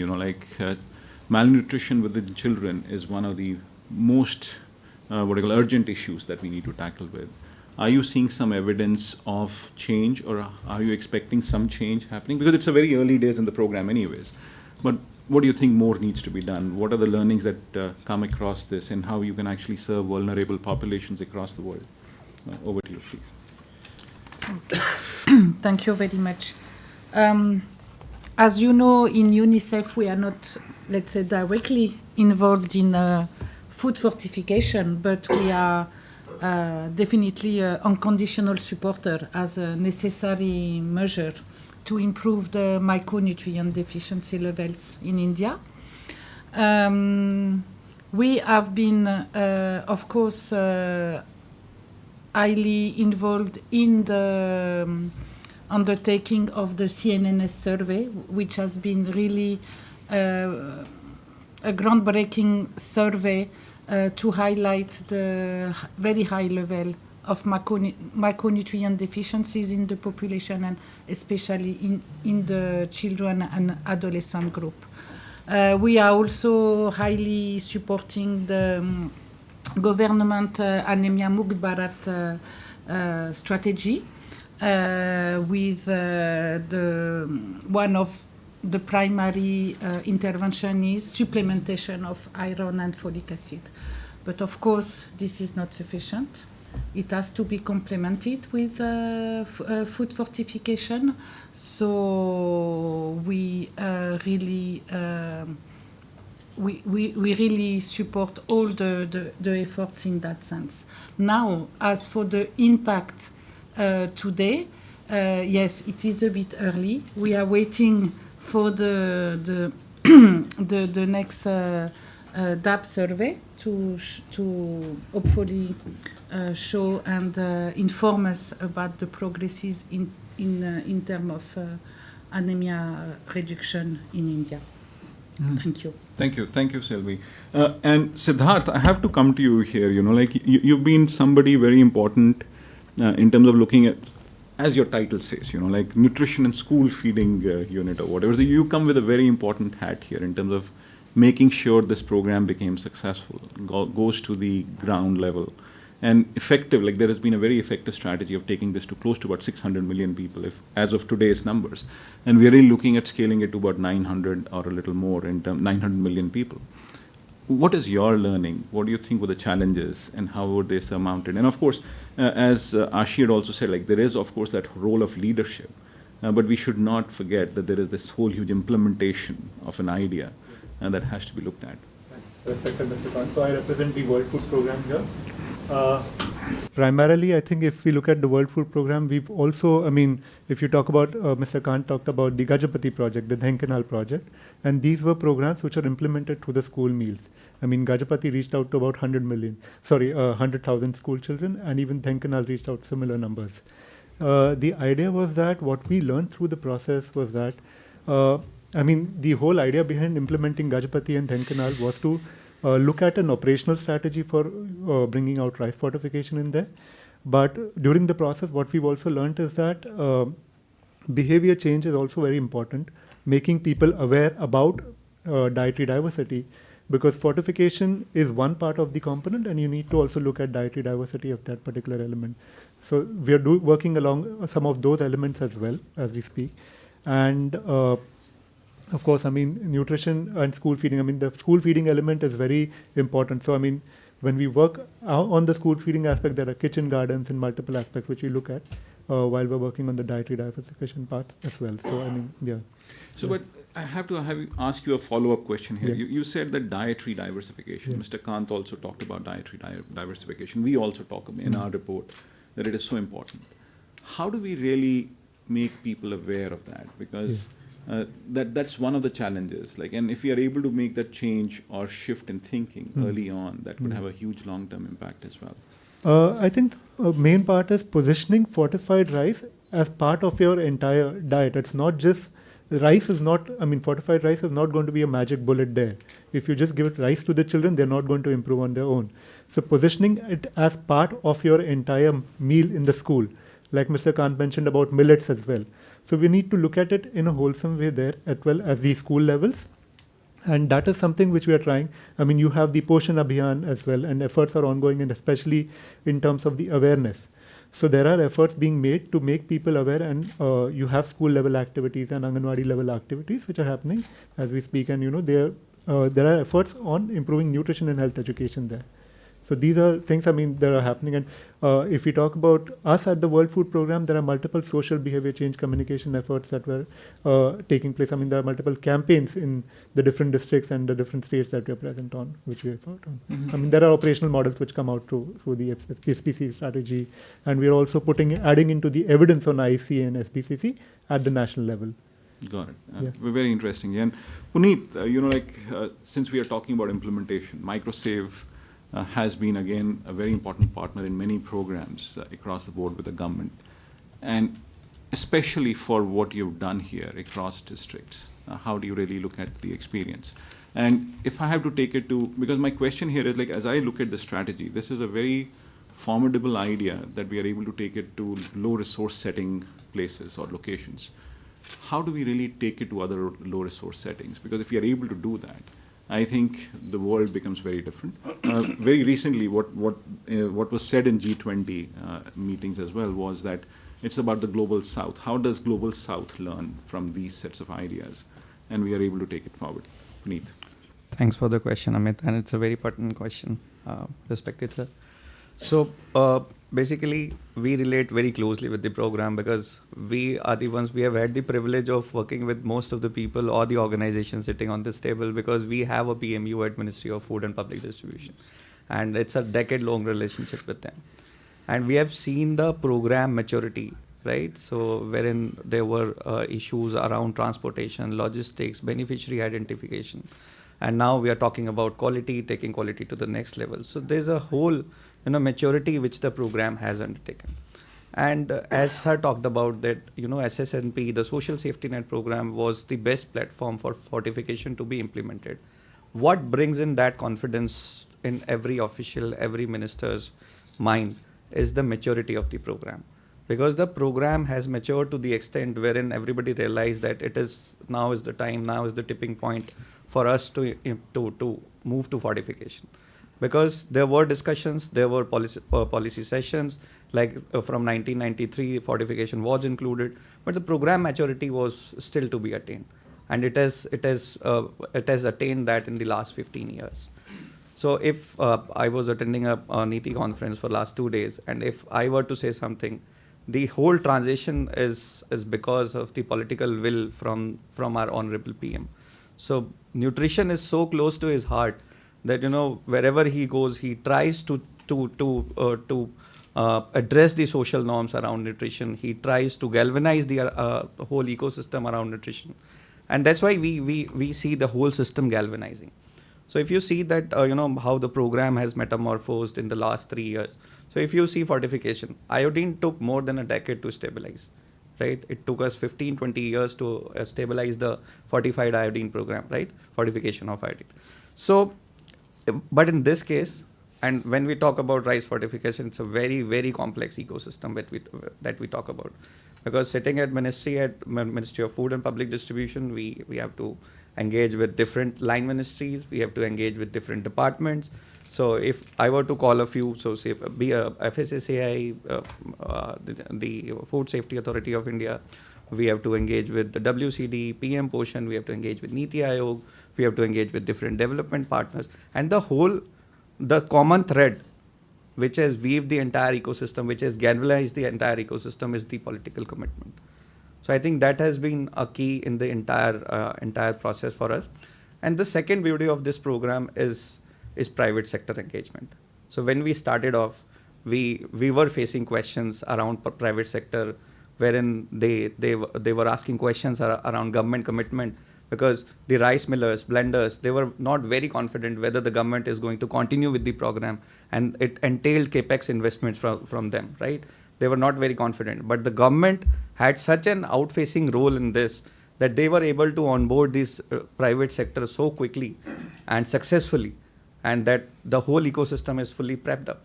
malnutrition within children is one of the most urgent issues that we need to tackle with. Are you seeing some evidence of change, or are you expecting some change happening? Because it's a very early days in the program anyways. But what do you think more needs to be done? What are the learnings that come across this, and how you can actually serve vulnerable populations across the world? Over to you, please. Okay. Thank you very much. As you know, in UNICEF, we are not, let's say, directly involved in food fortification, but we are definitely an unconditional supporter as a necessary measure to improve the micronutrient deficiency levels in India. We have been, of course, highly involved in the undertaking of the CNNS survey, which has been really a groundbreaking survey to highlight the very high level of micronutrient deficiencies in the population, and especially in the children and adolescent group. We are also highly supporting the government Anemia Mukt Bharat strategy with one of the primary intervention is supplementation of iron and folic acid. But of course, this is not sufficient. It has to be complemented with food fortification. So we really we really support all the efforts in that sense. Now, as for the impact today, yes, it is a bit early. We are waiting for the next DAP survey to hopefully show and inform us about the progresses in terms of anemia reduction in India. Thank you. Thank you, Sylvie. And Siddharth, I have to come to you here. You've been somebody very important in terms of looking at, as your title says, like nutrition and school feeding unit or whatever. So you come with a very important hat here in terms of making sure this program became successful, goes to the ground level, and effective. Like there has been a very effective strategy of taking this to close to about 600 million people, as of today's numbers, and we're really looking at scaling it to about 900 or a little more 900 million people. What is your learning? What do you think were the challenges, and how were they surmounted? And of course, as Ashi had also said, like there is of course that role of leadership, but we should not forget that there is this whole huge implementation of an idea, and that has to be looked at. Respected Mr. Khan. So I represent the World Food Program here. Primarily, I think if we look at the World Food Program, we've also, if you talk about, Mr. Khan talked about the Gajapati project, the Dhenkanal project, and these were programs which are implemented through the school meals. Gajapati reached out to about 100,000 school children, and even Dhenkanal reached out similar numbers. The idea was that what we learned through the process was that, the whole idea behind implementing Gajapati and Dhenkanal was to look at an operational strategy for bringing out rice fortification in there. But during the process, what we've also learned is that behavior change is also very important, making people aware about dietary diversity, because fortification is one part of the component, and you need to also look at dietary diversity of that particular element. So we are working along some of those elements as well as we speak. And of course, nutrition and school feeding. The school feeding element is very important. So, when we work on the school feeding aspect, there are kitchen gardens in multiple aspects which we look at while we're working on the dietary diversification part as well. So, yeah. So, but I have to ask you a follow-up question here. Yeah. You said that dietary diversification. Yeah. Mr. Kant also talked about dietary diversification. We also talk in our report that it is so important. How do we really make people aware of that? Because that's one of the challenges. And if we are able to make that change or shift in thinking early on, that could have a huge long-term impact as well. I think the main part is positioning fortified rice as part of your entire diet. It's not just rice is not. Fortified rice is not going to be a magic bullet there. If you just give rice to the children, they're not going to improve on their own. So positioning it as part of your entire meal in the school, like Mr. Kant mentioned about millets as well. So we need to look at it in a wholesome way there as well as the school levels. And that is something which we are trying. You have the Poshan Abhiyan as well, and efforts are ongoing, and especially in terms of the awareness. So there are efforts being made to make people aware, and you have school level activities and Anganwadi level activities which are happening as we speak. And there are efforts on improving nutrition and health education there. So these are things, that are happening. And if we talk about us at the World Food Program, there are multiple social behavior change communication efforts that were taking place. There are multiple campaigns in the different districts and the different states that we are present on, which we effort on. Mm-hmm. There are operational models which come out through the SPCC strategy. And we are also adding into the evidence on IC and SPCC at the national level. Got it. Yeah. Very interesting. And Puneet, since we are talking about implementation, MicroSave has been again a very important partner in many programs across the board with the government, and especially for what you've done here across districts. How do you really look at the experience? And if I have to take it to, because my question here is like, as I look at the strategy, this is a very formidable idea that we are able to take it to low resource setting places or locations. How do we really take it to other low resource settings? Because if we are able to do that, I think the world becomes very different. Very recently, what was said in G20 meetings as well was that it's about the global south. How does global south learn from these sets of ideas? And we are able to take it forward. Puneet. Thanks for the question, Amit, and it's a very pertinent question. Respected sir. So basically, we relate very closely with the program because we are the ones, we have had the privilege of working with most of the people or the organizations sitting on this table, because we have a PMU at Ministry of Food and Public Distribution, and it's a decade-long relationship with them. And we have seen the program maturity, right? So wherein there were issues around transportation, logistics, beneficiary identification. And now we are talking about quality, taking quality to the next level. So there's a whole maturity which the program has undertaken. And as sir talked about that, SSNP, the Social Safety Net program, was the best platform for fortification to be implemented. What brings in that confidence in every official, every minister's mind is the maturity of the program. Because the program has matured to the extent wherein everybody realized that now is the time, now is the tipping point for us to move to fortification. Because there were discussions, there were policy sessions, like from 1993, fortification was included, but the program maturity was still to be attained, and it has attained that in the last 15 years. So if I was attending a NITI conference for last 2 days, and if I were to say something, the whole transition is because of the political will from our honorable PM. So nutrition is so close to his heart that wherever he goes, he tries to address the social norms around nutrition. He tries to galvanize the whole ecosystem around nutrition, and that's why we see the whole system galvanizing. So if you see that how the program has metamorphosed in the last 3 years. So if you see fortification, iodine took more than a decade to stabilize, right? It took us 15-20 years to stabilize the fortified iodine program, right? Fortification of iodine. So, but in this case, and when we talk about rice fortification, it's a very, very complex ecosystem that we talk about. Because sitting at Ministry of Food and Public Distribution, we have to engage with different line ministries, we have to engage with different departments. So if I were to call a few, so say be a FSSAI, the Food Safety Authority of India, we have to engage with the WCD, PM Poshan, we have to engage with Niti Aayog, we have to engage with different development partners. And the common thread which has weaved the entire ecosystem, which has galvanized the entire ecosystem, is the political commitment. So I think that has been a key in the entire process for us. And the second beauty of this program is private sector engagement. So when we started off, we were facing questions around private sector, wherein they were asking questions around government commitment, because the rice millers, blenders, they were not very confident whether the government is going to continue with the program, and it entailed capex investments from them, right? They were not very confident, but the government had such an outfacing role in this that they were able to onboard this private sector so quickly and successfully, and that the whole ecosystem is fully prepped up.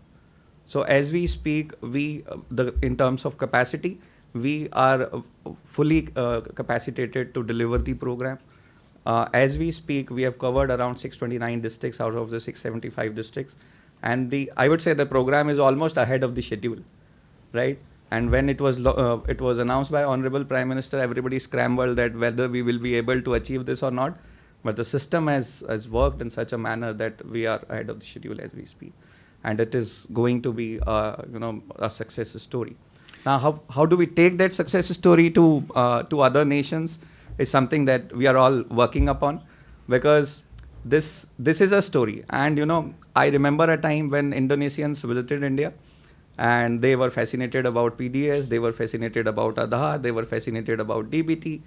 So as we speak, in terms of capacity, we are fully capacitated to deliver the program. As we speak, we have covered around 629 districts out of the 675 districts. And I would say the program is almost ahead of the schedule, right? And when it was announced by Honorable Prime Minister, everybody scrambled that whether we will be able to achieve this or not. But the system has worked in such a manner that we are ahead of the schedule as we speak. And it is going to be a success story. Now, how do we take that success story to other nations is something that we are all working upon, because this is a story. And I remember a time when Indonesians visited India, and they were fascinated about PDS, they were fascinated about Aadhaar, they were fascinated about DBT,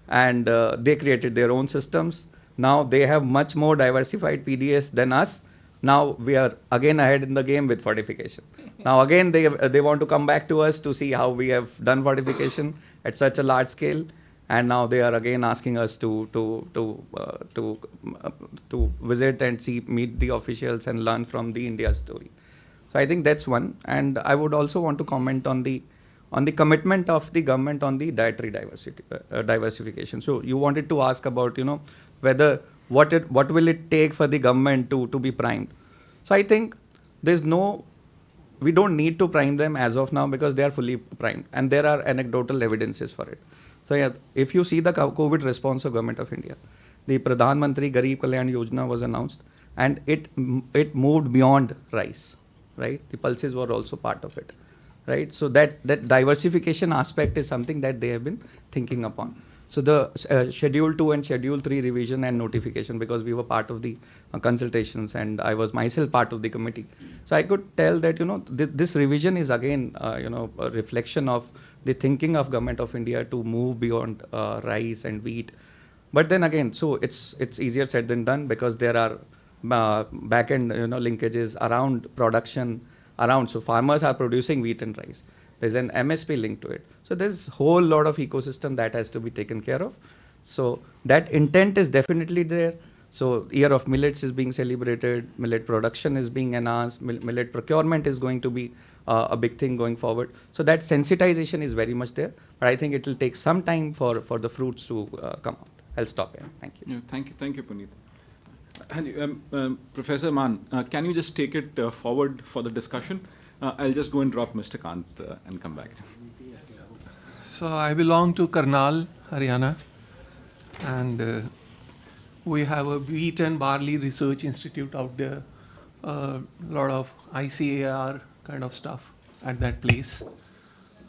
and they created their own systems. Now they have much more diversified PDS than us. Now we are again ahead in the game with fortification. Now again they want to come back to us to see how we have done fortification at such a large scale, and now they are again asking us to visit and meet the officials and learn from the India story. So I think that's one, and I would also want to comment on the commitment of the government on the dietary diversification. So you wanted to ask about whether what will it take for the government to be primed. So I think we don't need to prime them as of now because they are fully primed, and there are anecdotal evidences for it. So yeah, if you see the COVID response of Government of India, the Pradhan Mantri Garib Kalyan Yojana was announced, and it moved beyond rice, right? The pulses were also part of it, right? So that diversification aspect is something that they have been thinking upon. So the Schedule 2 and Schedule 3 revision and notification, because we were part of the consultations and I was myself part of the committee. So I could tell that, this revision is again, a reflection of the thinking of Government of India to move beyond rice and wheat. But then again, so it's easier said than done because there are back-end linkages around production, so farmers are producing wheat and rice. There's an MSP link to it. So there's a whole lot of ecosystem that has to be taken care of. So that intent is definitely there. So Year of Millets is being celebrated, millet production is being enhanced, millet procurement is going to be a big thing going forward. So that sensitization is very much there, but I think it will take some time for the fruits to come out. I'll stop here. Thank you. Yeah, thank you, Puneet. And, Professor Mann, can you just take it forward for the discussion? I'll just go and drop Mr. Kant and come back. So I belong to Karnal, Haryana, and we have a wheat and barley research institute out there, a lot of ICAR kind of stuff at that place.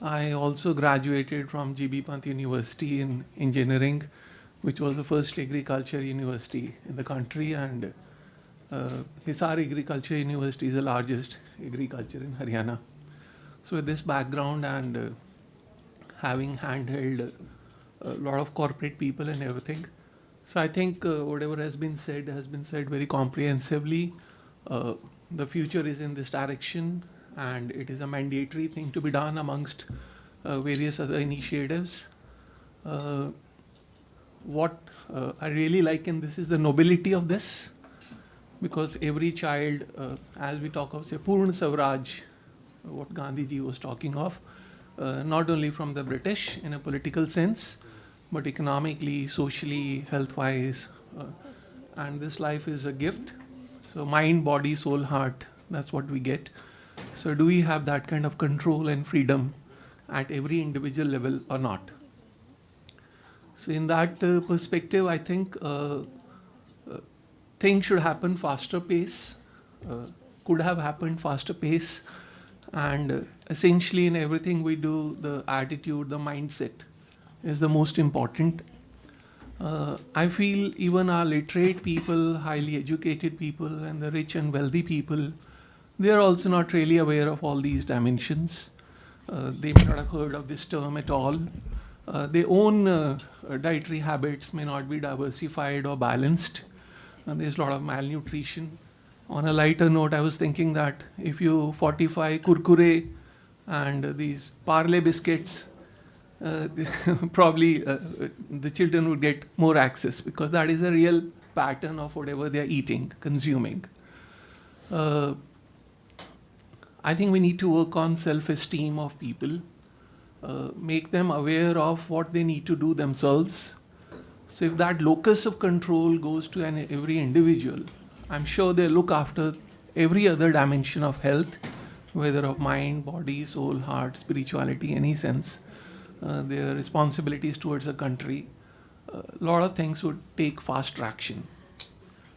I also graduated from GB Pant University in engineering, which was the first agriculture university in the country, and Hisar Agriculture University is the largest agriculture in Haryana. So with this background and having handheld a lot of corporate people and everything, so I think whatever has been said very comprehensively. The future is in this direction, and it is a mandatory thing to be done amongst various other initiatives. What I really like in this is the nobility of this, because every child, as we talk of, say, Purna Swaraj, what Gandhi ji was talking of, not only from the British in a political sense, but economically, socially, health-wise, and this life is a gift. So mind, body, soul, heart, that's what we get. So do we have that kind of control and freedom at every individual level or not? So in that perspective, I think things should happen faster pace, could have happened faster pace, and essentially in everything we do, the attitude, the mindset is the most important. I feel even our literate people, highly educated people, and the rich and wealthy people, they are also not really aware of all these dimensions. They may not have heard of this term at all. Their own dietary habits may not be diversified or balanced, and there's a lot of malnutrition. On a lighter note, I was thinking that if you fortify kurkure and these parle biscuits, probably the children would get more access, because that is a real pattern of whatever they're eating, consuming. I think we need to work on self-esteem of people, make them aware of what they need to do themselves. So if that locus of control goes to every individual, I'm sure they look after every other dimension of health, whether of mind, body, soul, heart, spirituality, any sense. Their responsibilities towards the country, a lot of things would take fast traction.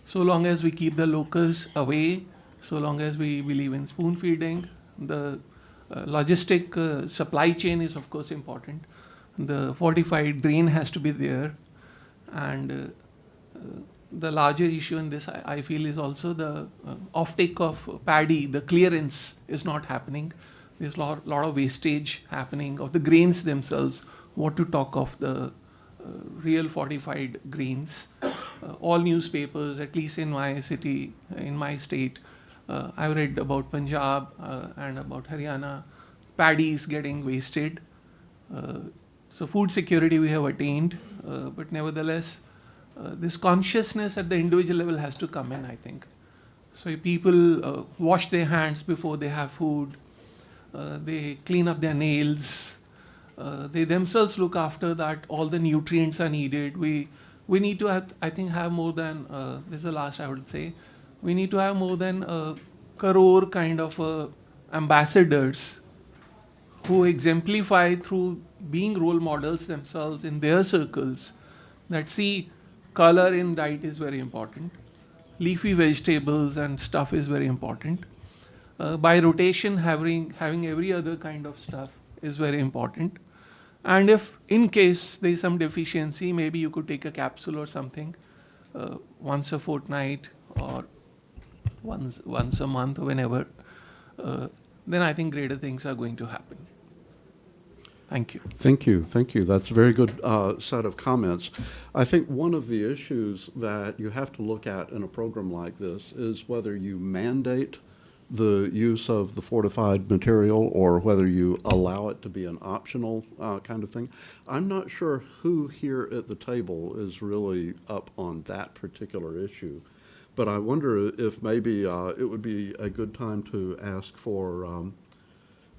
So long as we keep the locus away, so long as we believe in spoon feeding, the logistic supply chain is of course important. The fortified grain has to be there, and the larger issue in this, I feel, is also the offtake of paddy. The clearance is not happening. There's a lot of wastage happening of the grains themselves. What to talk of the real fortified grains. All newspapers, at least in my city, in my state, I've read about Punjab and about Haryana, paddies getting wasted. So food security we have attained, but nevertheless, this consciousness at the individual level has to come in, I think. So if people wash their hands before they have food, they clean up their nails, they themselves look after that all the nutrients are needed. We need to have, I think, have more than, this is the last I would say, we need to have more than a crore kind of ambassadors who exemplify through being role models themselves in their circles, that see color in diet is very important, leafy vegetables and stuff is very important. By rotation, having every other kind of stuff is very important. And if in case there is some deficiency, maybe you could take a capsule or something once a fortnight or once a month or whenever, then I think greater things are going to happen. Thank you. Thank you. Thank you. That's a very good set of comments. I think one of the issues that you have to look at in a program like this is whether you mandate the use of the fortified material or whether you allow it to be an optional kind of thing. I'm not sure who here at the table is really up on that particular issue, but I wonder if maybe it would be a good time to ask for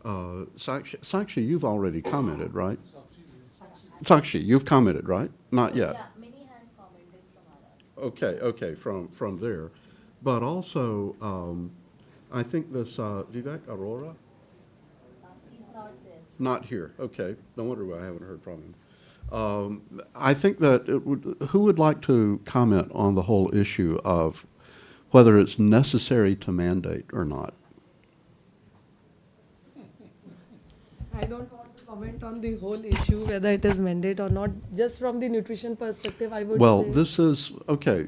Sakshi, you've already commented, right? Sakshi, you've commented, right? Not yet. Yeah, Minnie has commented from our Okay, from there. But also, I think this Vivek Arora? He's not there. Not here. Okay, no wonder why I haven't heard from him. I think that who would like to comment on the whole issue of whether it's necessary to mandate or not? I don't want to comment on the whole issue, whether it is mandate or not. Just from the nutrition perspective, I would Well, say. this is, okay,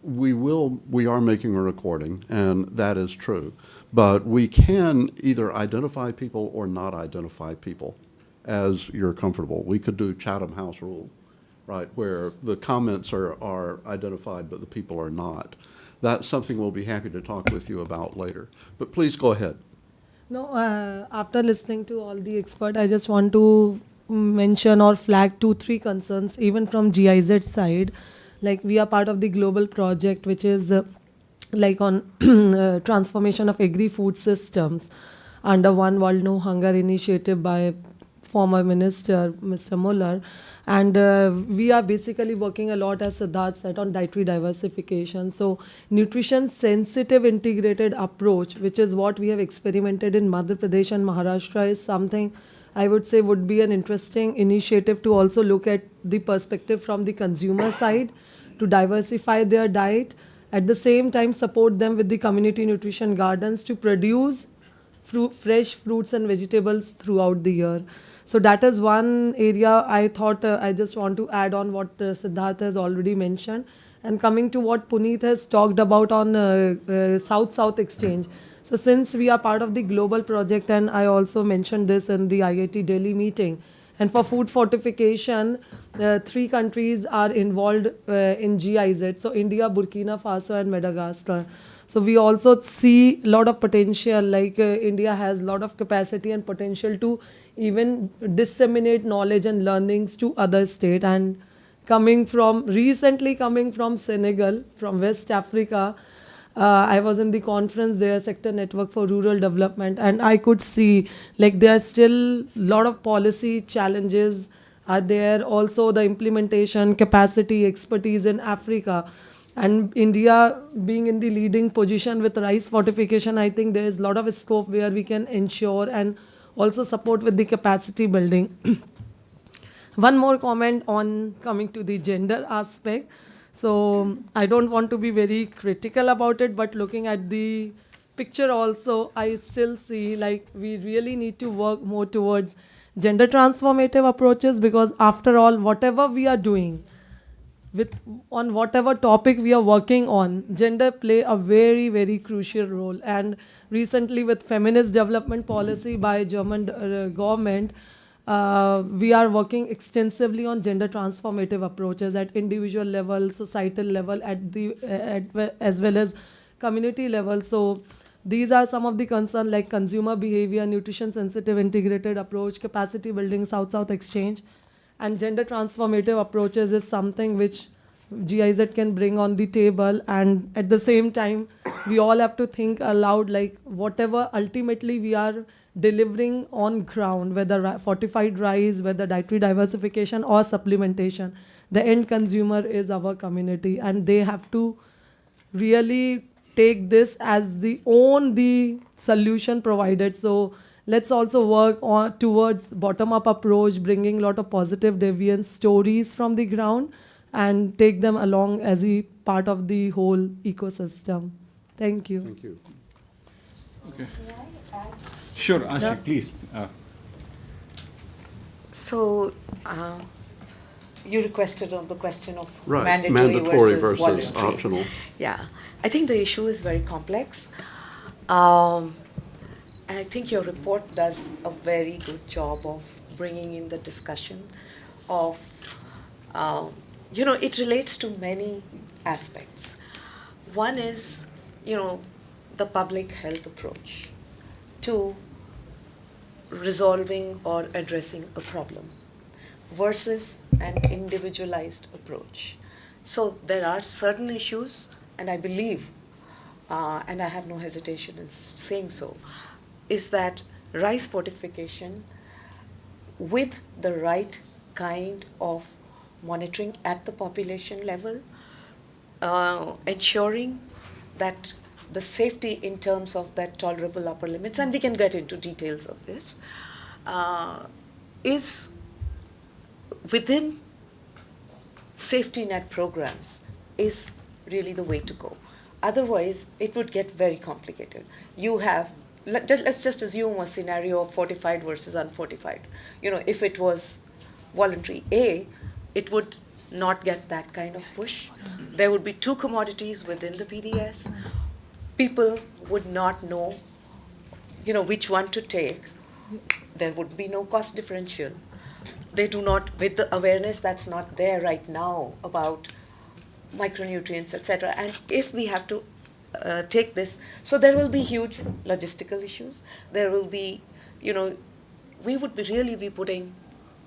we are making a recording, and that is true. But we can either identify people or not identify people as you're comfortable. We could do Chatham House rule, right, where the comments are identified, but the people are not. That's something we'll be happy to talk with you about later. But please go ahead. No, after listening to all the experts, I just want to mention or flag 2-3 concerns, even from GIZ side. Like, we are part of the global project, which is like on transformation of agri-food systems under One World No Hunger initiative by former minister, Mr. Muller. And we are basically working a lot, as Siddharth said, on dietary diversification. So nutrition-sensitive integrated approach, which is what we have experimented in Madhya Pradesh and Maharashtra, is something I would say would be an interesting initiative to also look at the perspective from the consumer side, to diversify their diet, at the same time support them with the community nutrition gardens to produce fresh fruits and vegetables throughout the year. So that is one area I thought I just want to add on what Siddharth has already mentioned. And coming to what Puneet has talked about on South-South exchange. So since we are part of the global project, and I also mentioned this in the IIT Delhi meeting, and for food fortification, 3 countries are involved in GIZ. So India, Burkina Faso and Madagascar. So we also see a lot of potential, like India has a lot of capacity and potential to even disseminate knowledge and learnings to other states. And recently coming from Senegal, from West Africa, I was in the conference there, Sector Network for Rural Development, and I could see like there are still a lot of policy challenges are there. Also the implementation, capacity, expertise in Africa. And India being in the leading position with rice fortification, I think there is a lot of scope where we can ensure and also support with the capacity building. One more comment on coming to the gender aspect. So I don't want to be very critical about it, but looking at the picture also, I still see like we really need to work more towards gender transformative approaches, because after all, whatever we are doing, on whatever topic we are working on, gender play a very, very crucial role. And recently with feminist development policy by German government, we are working extensively on gender transformative approaches at individual level, societal level, as well as community level. So these are some of the concerns like consumer behavior, nutrition sensitive integrated approach, capacity building, South-South exchange, and gender transformative approaches is something which GIZ can bring on the table. And at the same time, we all have to think aloud, like whatever ultimately we are delivering on ground, whether fortified rice, whether dietary diversification or supplementation, the end consumer is our community, and they have to really take this as the solution provided. So let's also work on towards bottom up approach, bringing a lot of positive deviance stories from the ground and take them along as a part of the whole ecosystem. Thank you. Thank you. Okay. Sure, Ashik, Yeah. please. So, you requested on the question of Right, mandatory versus versus voluntary. optional. Yeah, I think the issue is very complex. And I think your report does a very good job of bringing in the discussion of, it relates to many aspects. One is, the public health approach to resolving or addressing a problem versus an individualized approach. So there are certain issues, and I believe, and I have no hesitation in saying so, is that rice fortification with the right kind of monitoring at the population level, ensuring that the safety in terms of that tolerable upper limits, and we can get into details of this, is within safety net programs is really the way to go. Otherwise, it would get very complicated. You have, let's just assume a scenario of fortified versus unfortified. If it was voluntary A, it would not get that kind of push. There would be two commodities within the PDS. People would not know, which one to take. There would be no cost differential. They do not, with the awareness that's not there right now about micronutrients, etc. And if we have to take this, so there will be huge logistical issues. There will be, we would really be putting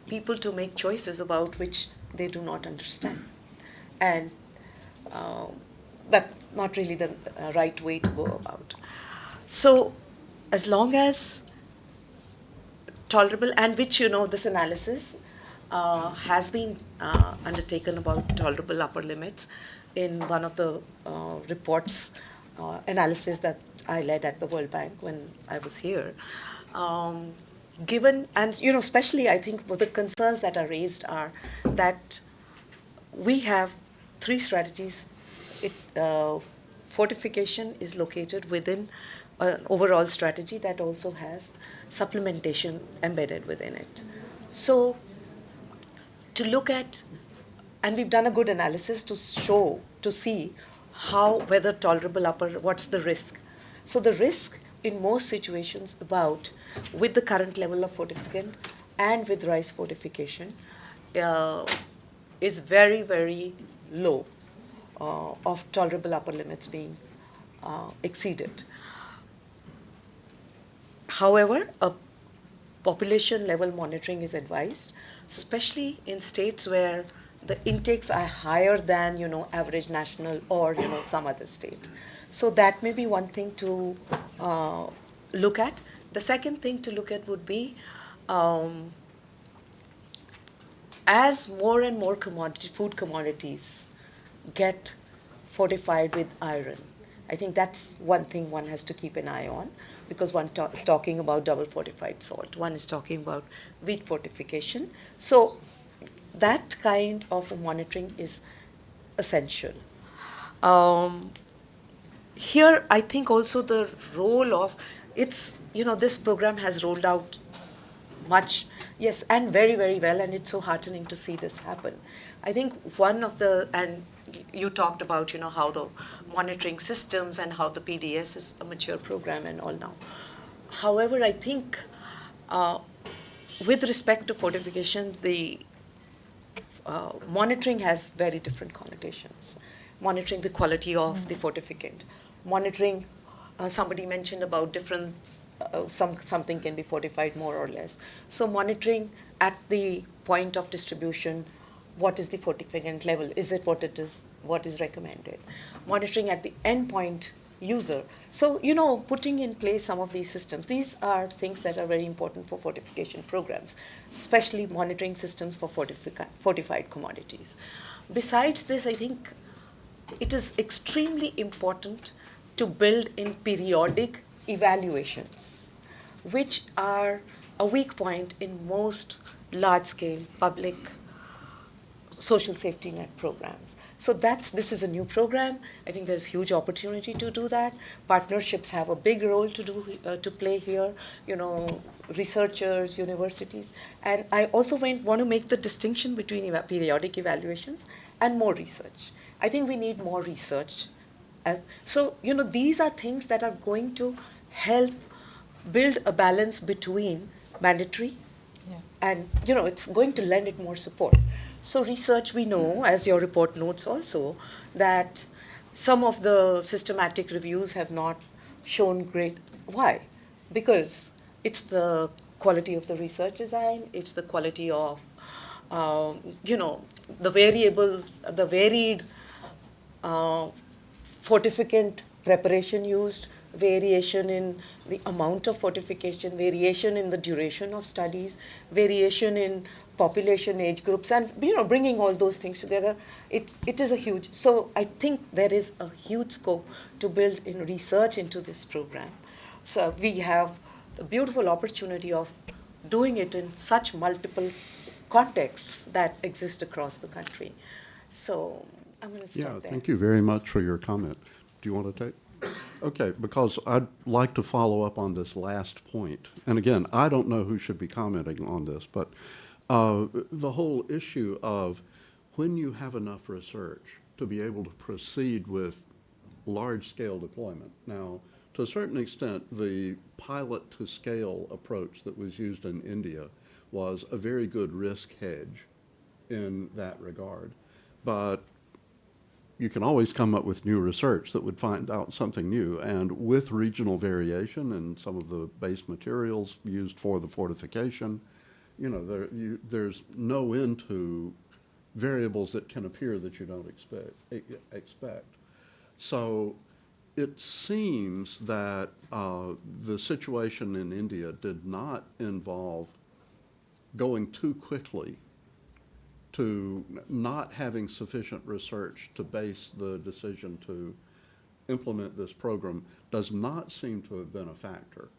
people to make choices about which they do not understand. And that's not really the right way to go about. So as long as tolerable, and which, this analysis has been undertaken about tolerable upper limits in one of the reports, analysis that I led at the World Bank when I was here. Given, and especially I think the concerns that are raised are that we have three strategies. Fortification is located within an overall strategy that also has supplementation embedded within it. So to look at, and we've done a good analysis to see whether tolerable upper, what's the risk. So the risk in most situations with the current level of fortificant and with rice fortification is very, very low of tolerable upper limits being exceeded. However, a population level monitoring is advised, especially in states where the intakes are higher than average national or some other state. So that may be one thing to look at. The second thing to look at would be as more and more food commodities get fortified with iron. I think that's one thing one has to keep an eye on, because one is talking about double fortified salt, one is talking about wheat fortification. So that kind of monitoring is essential. Here, I think also the role of, this program has rolled out much, yes, and very, very well, and it's so heartening to see this happen. I think and you talked about, how the monitoring systems and how the PDS is a mature program and all now. However, I think with respect to fortification, the monitoring has very different connotations. Monitoring the quality of the fortificant, monitoring, somebody mentioned about different, something can be fortified more or less. So monitoring at the point of distribution, what is the fortificant level? Is it what is recommended? Monitoring at the endpoint user. So, putting in place some of these systems, these are things that are very important for fortification programs, especially monitoring systems for fortified commodities. Besides this, I think it is extremely important to build in periodic evaluations, which are a weak point in most large-scale public social safety net programs. So this is a new program. I think there's huge opportunity to do that. Partnerships have a big role to play here, researchers, universities. And I also want to make the distinction between periodic evaluations and more research. I think we need more research. So, these are things that are going to help build a balance between mandatory and, it's going to lend it more support. So research, we know, as your report notes also, that some of the systematic reviews have not shown great. Why? Because it's the quality of the research design, it's the quality of, the variables, the varied fortificant preparation used, variation in the amount of fortification, variation in the duration of studies, variation in population age groups, and bringing all those things together, it is a huge. So I think there is a huge scope to build in research into this program. So we have the beautiful opportunity of doing it in such multiple contexts that exist across the country. So I'm going to stop there. Thank you very much for your comment. Do you want to take? Okay, because I'd like to follow up on this last point. And again, I don't know who should be commenting on this, but the whole issue of when you have enough research to be able to proceed with large-scale deployment. Now, to a certain extent, the pilot-to-scale approach that was used in India was a very good risk hedge in that regard. But you can always come up with new research that would find out something new. And with regional variation and some of the base materials used for the fortification, there's no end to variables that can appear that you don't expect. So it seems that the situation in India did not involve going too quickly to not having sufficient research to base the decision to implement this program does not seem to have been a factor.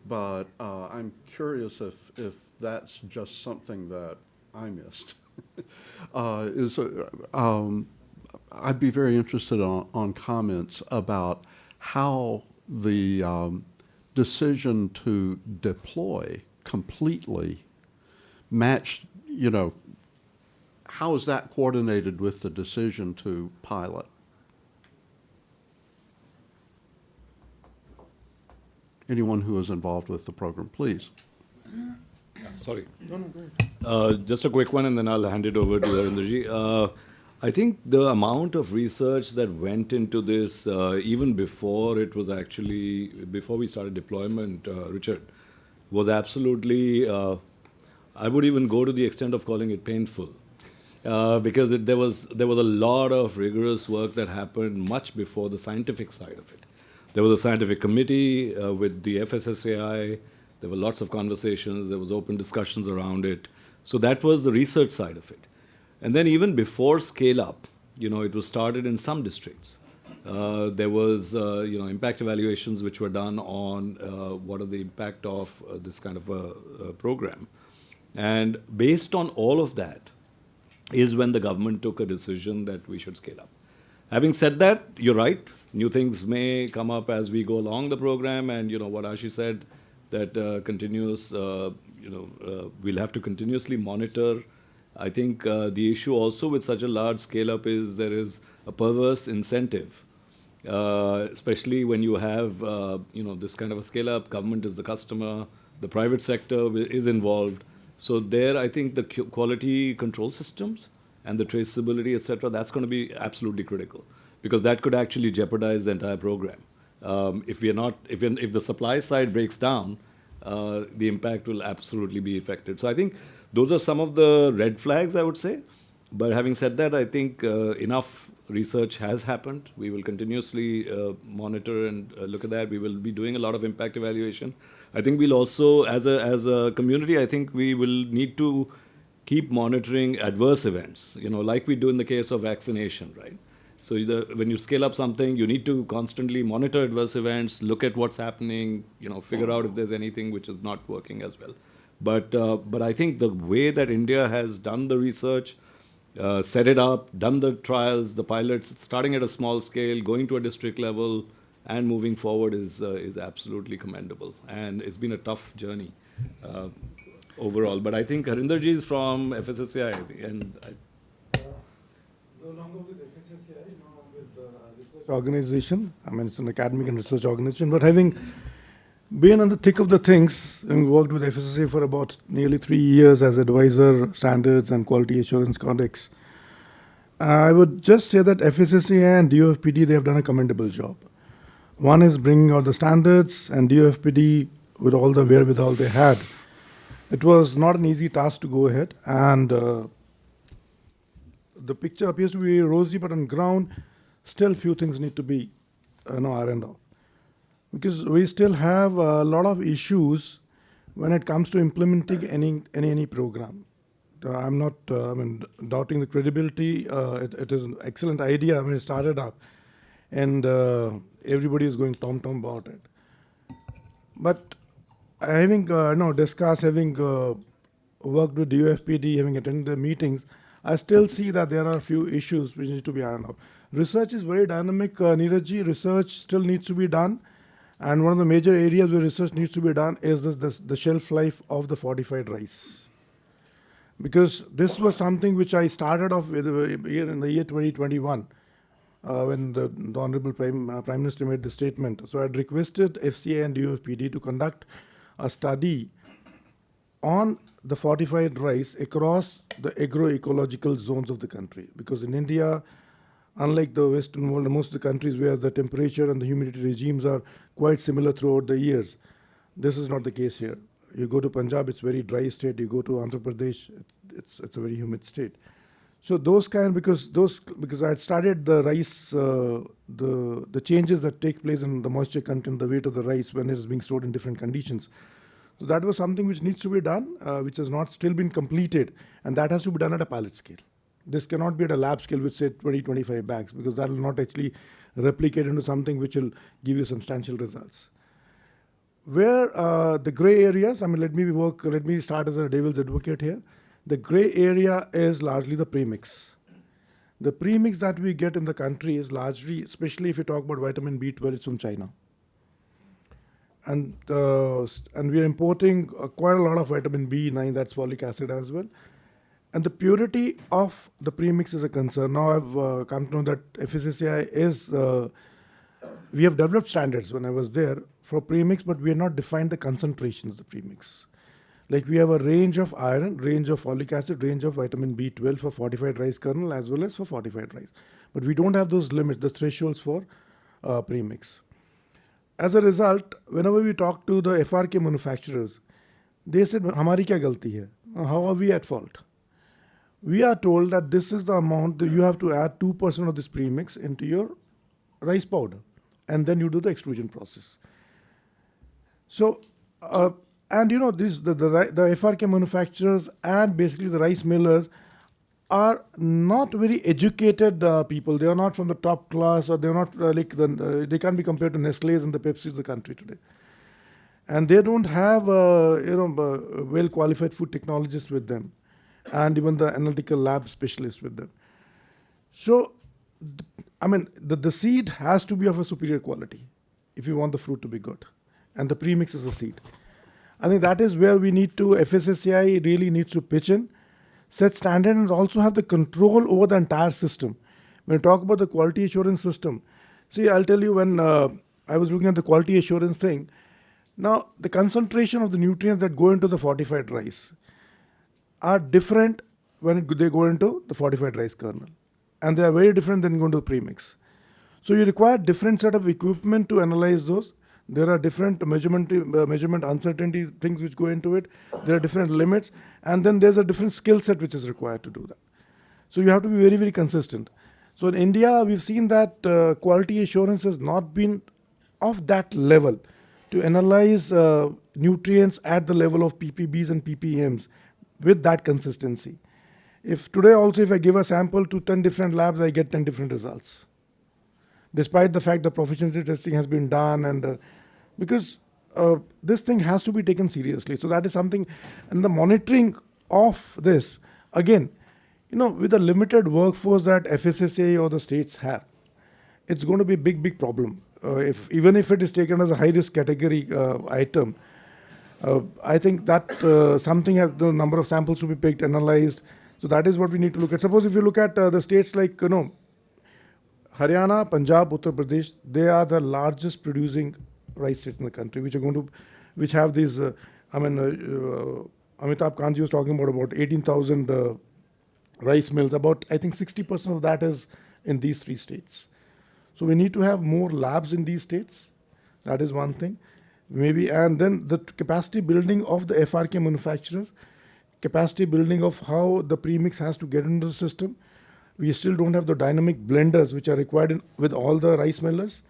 But I'm curious if that's just something that I missed. I'd be very interested on comments about how the decision to deploy completely matched, how is that coordinated with the decision to pilot? Anyone who is involved with the program, please. Sorry. No, go ahead. Just a quick one, and then I'll hand it over to Harinderji. I think the amount of research that went into this, even before before we started deployment, Richard, was absolutely, I would even go to the extent of calling it painful. Because there was a lot of rigorous work that happened much before the scientific side of it. There was a scientific committee with the FSSAI. There were lots of conversations. There was open discussions around it. So that was the research side of it. And then even before scale up, it was started in some districts. There was, impact evaluations which were done on what are the impact of this kind of a program. And based on all of that is when the government took a decision that we should scale up. Having said that, you're right. New things may come up as we go along the program, and what Ashi said, that we'll have to continuously monitor. I think the issue also with such a large scale up is there is a perverse incentive, especially when you have this kind of a scale up. Government is the customer, the private sector is involved. So there, I think the quality control systems and the traceability, etc., that's going to be absolutely critical, because that could actually jeopardize the entire program. If the supply side breaks down, the impact will absolutely be affected. So I think those are some of the red flags, I would say. But having said that, I think enough research has happened. We will continuously monitor and look at that. We will be doing a lot of impact evaluation. I think we'll also, as a community, I think we will need to keep monitoring adverse events, like we do in the case of vaccination, right? So when you scale up something, you need to constantly monitor adverse events, look at what's happening, figure out if there's anything which is not working as well. But I think the way that India has done the research, set it up, done the trials, the pilots, starting at a small scale, going to a district level, and moving forward is absolutely commendable. And it's been a tough journey overall. But I think Harinderji is from FSSAI, and no longer with FSSAI, now with the research organization. I mean, it's an academic and research organization. But having been on the thick of the things, and worked with FSSAI for about nearly 3 years as advisor, standards and quality assurance codex, I would just say that FSSAI and DOFPD, they have done a commendable job. One is bringing out the standards, and DOFPD, with all the wherewithal they had, it was not an easy task to go ahead. And the picture appears to be rosy, but on ground, still few things need to be ironed out. Because we still have a lot of issues when it comes to implementing any program. I'm not doubting the credibility. It is an excellent idea when it started up, and everybody is going tom-tom about it. But having discussed, having worked with DOFPD, having attended the meetings, I still see that there are a few issues which need to be ironed out. Research is very dynamic, Neerajji. Research still needs to be done. And one of the major areas where research needs to be done is the shelf life of the fortified rice. Because this was something which I started off with in the year 2021, when the Honorable Prime Minister made the statement. So I had requested FCA and DOFPD to conduct a study on the fortified rice across the agroecological zones of the country. Because in India, unlike the Western world, most of the countries where the temperature and the humidity regimes are quite similar throughout the years, this is not the case here. You go to Punjab, it's very dry state. You go to Andhra Pradesh, it's a very humid state. So because I had studied the rice, the changes that take place in the moisture content, the weight of the rice when it is being stored in different conditions. So that was something which needs to be done, which has not still been completed, and that has to be done at a pilot scale. This cannot be at a lab scale with, say, 20-25 bags, because that will not actually replicate into something which will give you substantial results. Where the gray areas, let me start as a devil's advocate here. The gray area is largely the premix. The premix that we get in the country is largely, especially if you talk about vitamin B12, it's from China. And we are importing quite a lot of vitamin B9, that's folic acid as well. And the purity of the premix is a concern. Now I've come to know that FSSAI is, we have developed standards when I was there for premix, but we have not defined the concentrations of the premix. Like we have a range of iron, range of folic acid, range of vitamin B12 for fortified rice kernel as well as for fortified rice. But we don't have those limits, the thresholds for premix. As a result, whenever we talk to the FRK manufacturers, they said, "Hamari kya galti hai? How are we at fault?" We are told that this is the amount that you have to add 2% of this premix into your rice powder, and then you do the extrusion process. So, and the FRK manufacturers and basically the rice millers are not very educated people. They are not from the top class, or they are not they can't be compared to Nestle's and the Pepsi's of the country today. And they don't have well qualified food technologists with them, and even the analytical lab specialists with them. So, the seed has to be of a superior quality if you want the fruit to be good, and the premix is a seed. I think that is where we need to, FSSAI really needs to pitch in, set standard, and also have the control over the entire system. When you talk about the quality assurance system, see, I'll tell you, when I was looking at the quality assurance thing, now the concentration of the nutrients that go into the fortified rice, are different when they go into the fortified rice kernel. And they are very different than going to the premix. So you require different set of equipment to analyze those. There are different measurement uncertainty things which go into it. There are different limits. And then there's a different skill set which is required to do that. So you have to be very, very consistent. So in India, we've seen that quality assurance has not been of that level to analyze nutrients at the level of ppbs and ppms with that consistency. If today also, if I give a sample to 10 different labs, I get 10 different results, despite the fact the proficiency testing has been done, and because this thing has to be taken seriously. So that is something, and the monitoring of this, again, with the limited workforce that FSSAI or the states have, it's going to be a big, big problem. Even if it is taken as a high-risk category item, I think that something the number of samples to be picked, analyzed. So that is what we need to look at. Suppose if you look at the states like Haryana, Punjab, Uttar Pradesh, they are the largest producing rice states in the country, which have these. Amitabh Kanji was talking about 18,000 rice mills. About, I think 60% of that is in these 3 states. So we need to have more labs in these states. That is one thing. Maybe, and then the capacity building of the FRK manufacturers, capacity building of how the premix has to get into the system. We still don't have the dynamic blenders which are required with all the rice millers.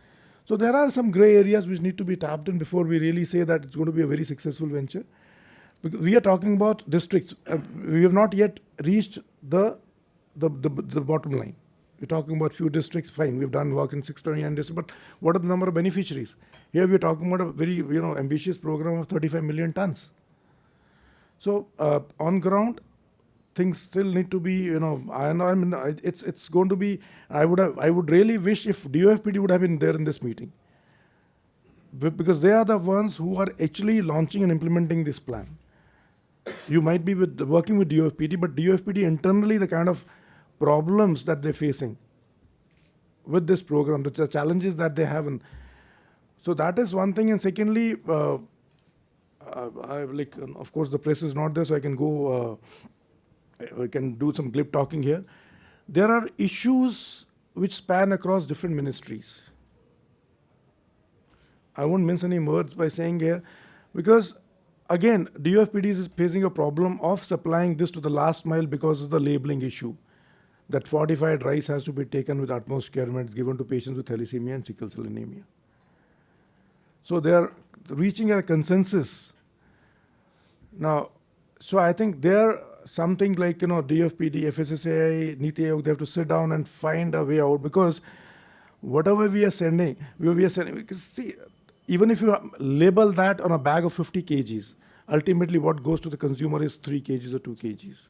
So there are some gray areas which need to be tapped in before we really say that it's going to be a very successful venture. Because we are talking about districts. We have not yet reached the bottom line. We're talking about few districts, fine, we've done work in 629 districts, but what are the number of beneficiaries? Here we're talking about a very ambitious program of 35 million tons. So on ground, things still need to be, it's going to be, I would really wish if DOFPD would have been there in this meeting, because they are the ones who are actually launching and implementing this plan. You might be working with DOFPD, but DOFPD internally, the kind of problems that they're facing with this program, the challenges that they have. So that is one thing. And secondly, of course, the press is not there, so I can go, I can do some glib talking here. There are issues which span across different ministries. I won't mince any words by saying here, because again, DOFPD is facing a problem of supplying this to the last mile because of the labeling issue. That fortified rice has to be taken with utmost care when it's given to patients with thalassemia and sickle cell anemia. So they are reaching a consensus. Now, so I think there something like, DFPD, FSSAI, Niti Aayog, they have to sit down and find a way out, because whatever we are sending, because see, even if you label that on a bag of 50 kgs, ultimately what goes to the consumer is 3 kgs or 2 kgs.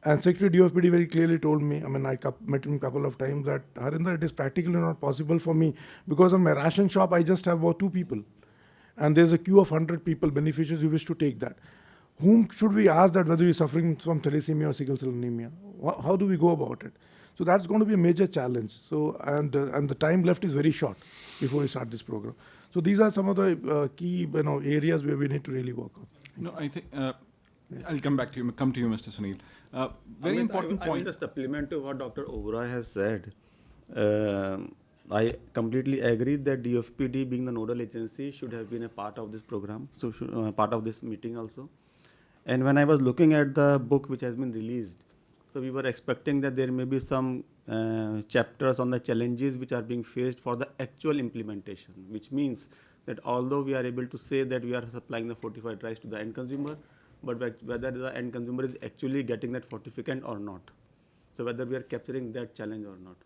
And Secretary DOFPD very clearly told me, I met him a couple of times, that Harinder, it is practically not possible for me, because on my ration shop, I just have about 2 people. And there's a queue of 100 people, beneficiaries who wish to take that. Whom should we ask that whether you're suffering from thalassemia or sickle cell anemia? How do we go about it? So that's going to be a major challenge. So, and the time left is very short before we start this program. So these are some of the key areas where we need to really work on. No, I think I'll come to you, Mr. Sunil. Very important point. I will just supplement to what Dr. Oberoi has said. I completely agree that DFPD, being the nodal agency, should have been a part of this program, so part of this meeting also. And when I was looking at the book which has been released, so we were expecting that there may be some chapters on the challenges which are being faced for the actual implementation, which means that although we are able to say that we are supplying the fortified rice to the end consumer, but whether the end consumer is actually getting that fortificant or not. So whether we are capturing that challenge or not.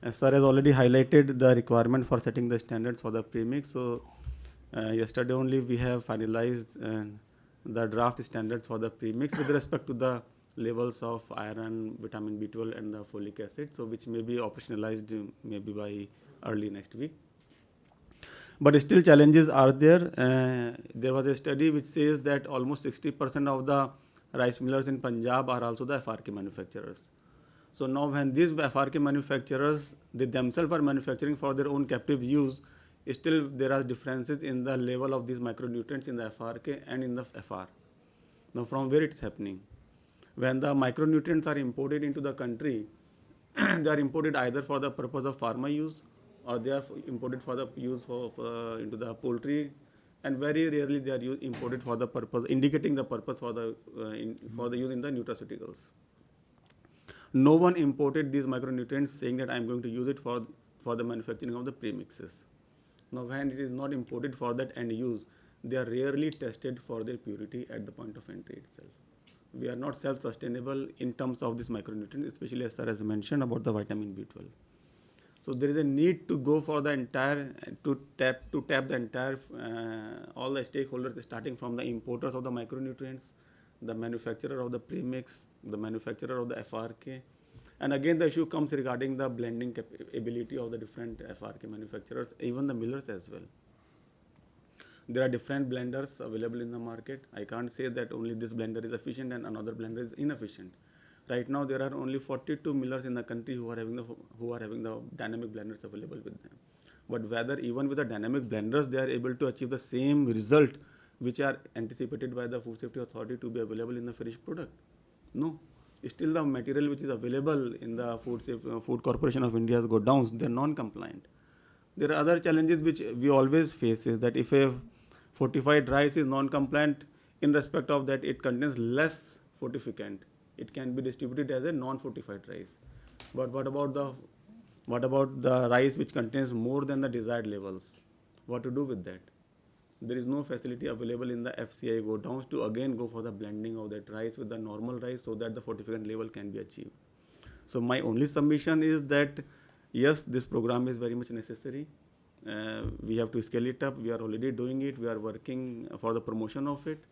And sir has already highlighted the requirement for setting the standards for the premix. So yesterday only we have finalized the draft standards for the premix with respect to the levels of iron, vitamin B12 and the folic acid, so which may be operationalized maybe by early next week. But still challenges are there. There was a study which says that almost 60% of the rice millers in Punjab are also the FRK manufacturers. So now when these FRK manufacturers, they themselves are manufacturing for their own captive use, still there are differences in the level of these micronutrients in the FRK and in the FR. Now from where it's happening? when the micronutrients are imported into the country, they are imported either for the purpose of pharma use, or they are imported for the use into the poultry, and very rarely they are imported for the purpose, indicating the purpose for the for the use in the nutraceuticals. No one imported these micronutrients saying that I am going to use it for the manufacturing of the premixes. Now, when it is not imported for that end use, they are rarely tested for their purity at the point of entry itself. We are not self-sustainable in terms of this micronutrient, especially as sir has mentioned about the vitamin B12. So there is a need to go for the entire, to tap the entire, all the stakeholders, starting from the importers of the micronutrients, the manufacturer of the premix, the manufacturer of the FRK. And again, the issue comes regarding the blending ability of the different FRK manufacturers, even the millers as well. There are different blenders available in the market. I can't say that only this blender is efficient and another blender is inefficient. Right now, there are only 42 millers in the country who are having the dynamic blenders available with them. But whether even with the dynamic blenders, they are able to achieve the same result which are anticipated by the Food Safety Authority to be available in the finished product? No. Still the material which is available in the Food Corporation of India's godowns, they are non-compliant. There are other challenges which we always face, is that if a fortified rice is non-compliant, in respect of that it contains less fortificant, it can be distributed as a non-fortified rice. But what about the rice which contains more than the desired levels? What to do with that? There is no facility available in the FCI godowns to again go for the blending of that rice with the normal rice so that the fortificant level can be achieved. So my only submission is that yes, this program is very much necessary. We have to scale it up. We are already doing it. We are working for the promotion of it.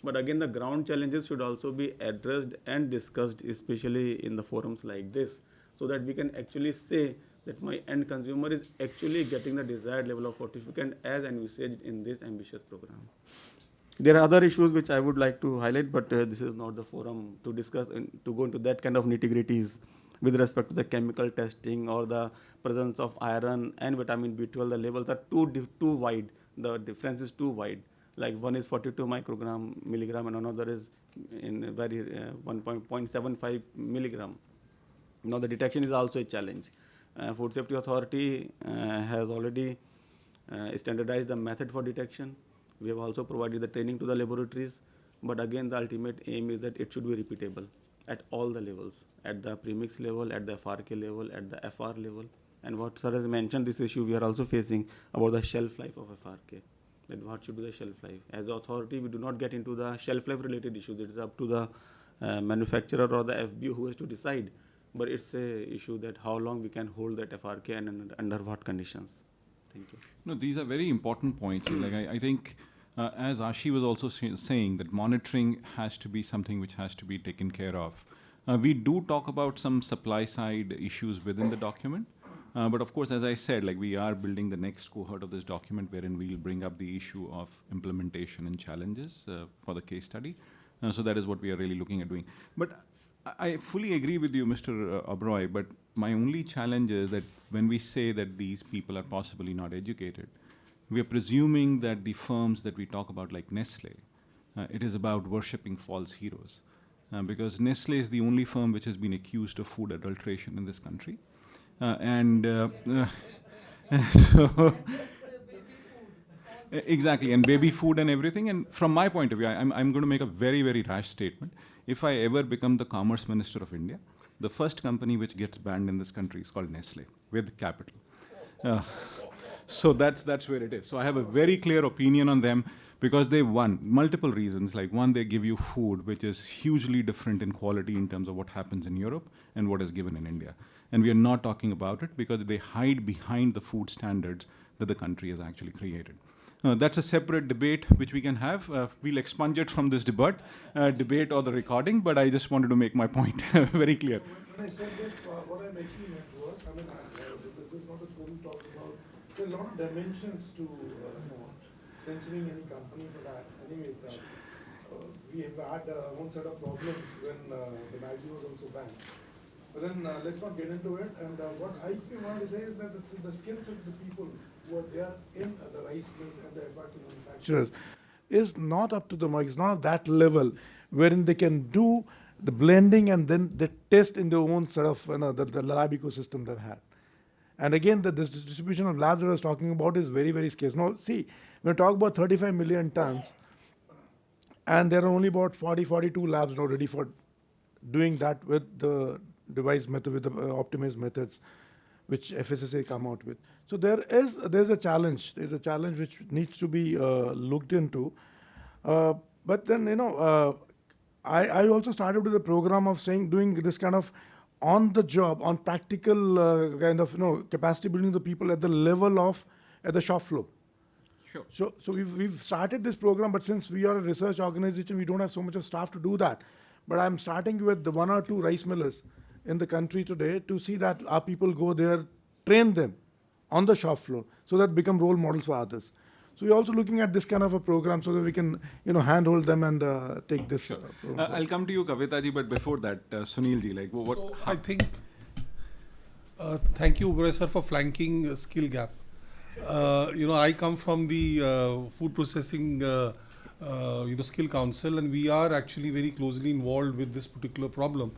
But again, the ground challenges should also be addressed and discussed, especially in the forums like this, so that we can actually say that my end consumer is actually getting the desired level of fortificant as envisaged in this ambitious program. There are other issues which I would like to highlight, but this is not the forum to discuss and to go into that kind of nitty-gritties with respect to the chemical testing or the presence of iron and vitamin B12. The levels are too wide. The difference is too wide. Like one is 42 milligram and another is in very 1.75 milligram. Now the detection is also a challenge. Food Safety Authority has already standardized the method for detection. We have also provided the training to the laboratories. But again, the ultimate aim is that it should be repeatable at all the levels, at the premix level, at the FRK level, at the FR level. And what sir has mentioned, this issue we are also facing about the shelf life of FRK. That what should be the shelf life? As the authority, we do not get into the shelf life related issues. It is up to the manufacturer or the FBO who has to decide. But it's a issue that how long we can hold that FRK and under what conditions. Thank you. No, these are very important points. Like I think, as Ashi was also saying, that monitoring has to be something which has to be taken care of. We do talk about some supply side issues within the document. But of course, as I said, like we are building the next cohort of this document wherein we'll bring up the issue of implementation and challenges for the case study. So that is what we are really looking at doing. But I fully agree with you, Mr. Oberoi, but my only challenge is that when we say that these people are possibly not educated, we are presuming that the firms that we talk about, like Nestle, it is about worshipping false heroes. Because Nestle is the only firm which has been accused of food adulteration in this country. So exactly, and baby food and everything. And from my point of view, I'm going to make a very, very rash statement. If I ever become the Commerce Minister of India, the first company which gets banned in this country is called Nestle, with capital. So that's where it is. So I have a very clear opinion on them because they won multiple reasons. Like one, they give you food which is hugely different in quality in terms of what happens in Europe and what is given in India. And we are not talking about it because they hide behind the food standards that the country has actually created. That's a separate debate which we can have. We'll expunge it from this debate or the recording, but I just wanted to make my point very clear. When I said this, what I'm actually meant was, I mean, this is not a forum talk about, there are a lot of dimensions to censoring any company for that. Anyways, we have had one set of problems when the magazine was also banned. But then let's not get into it. And what I want to say is that the skills of the people who are there in the rice mills and the FRK manufacturers is not up to the mark. It's not at that level wherein they can do the blending, and then they test in their own sort of the lab ecosystem they've had. And again, this distribution of labs that I was talking about is very, very scarce. Now, see, when we talk about 35 million tons, and there are only about 42 labs now ready for doing that with the device method, with the optimized methods, which FSSA come out with. So there's a challenge. There's a challenge which needs to be looked into. But then, I also started with a program of doing this kind of on the job, on practical kind of capacity building the people at the level of at the shop floor. Sure. So we've started this program, but since we are a research organization, we don't have so much of staff to do that. But I'm starting with the 1 or 2 rice millers in the country today to see that our people go there, train them on the shop floor, so that become role models for others. So we're also looking at this kind of a program so that we can, handhold them and take this. Sure. I'll come to you, Kavita ji, but before that, Sunil ji, like what? So I think, thank you, Ubre sir, for flanking skill gap. I come from the food processing, skill council, and we are actually very closely involved with this particular problem.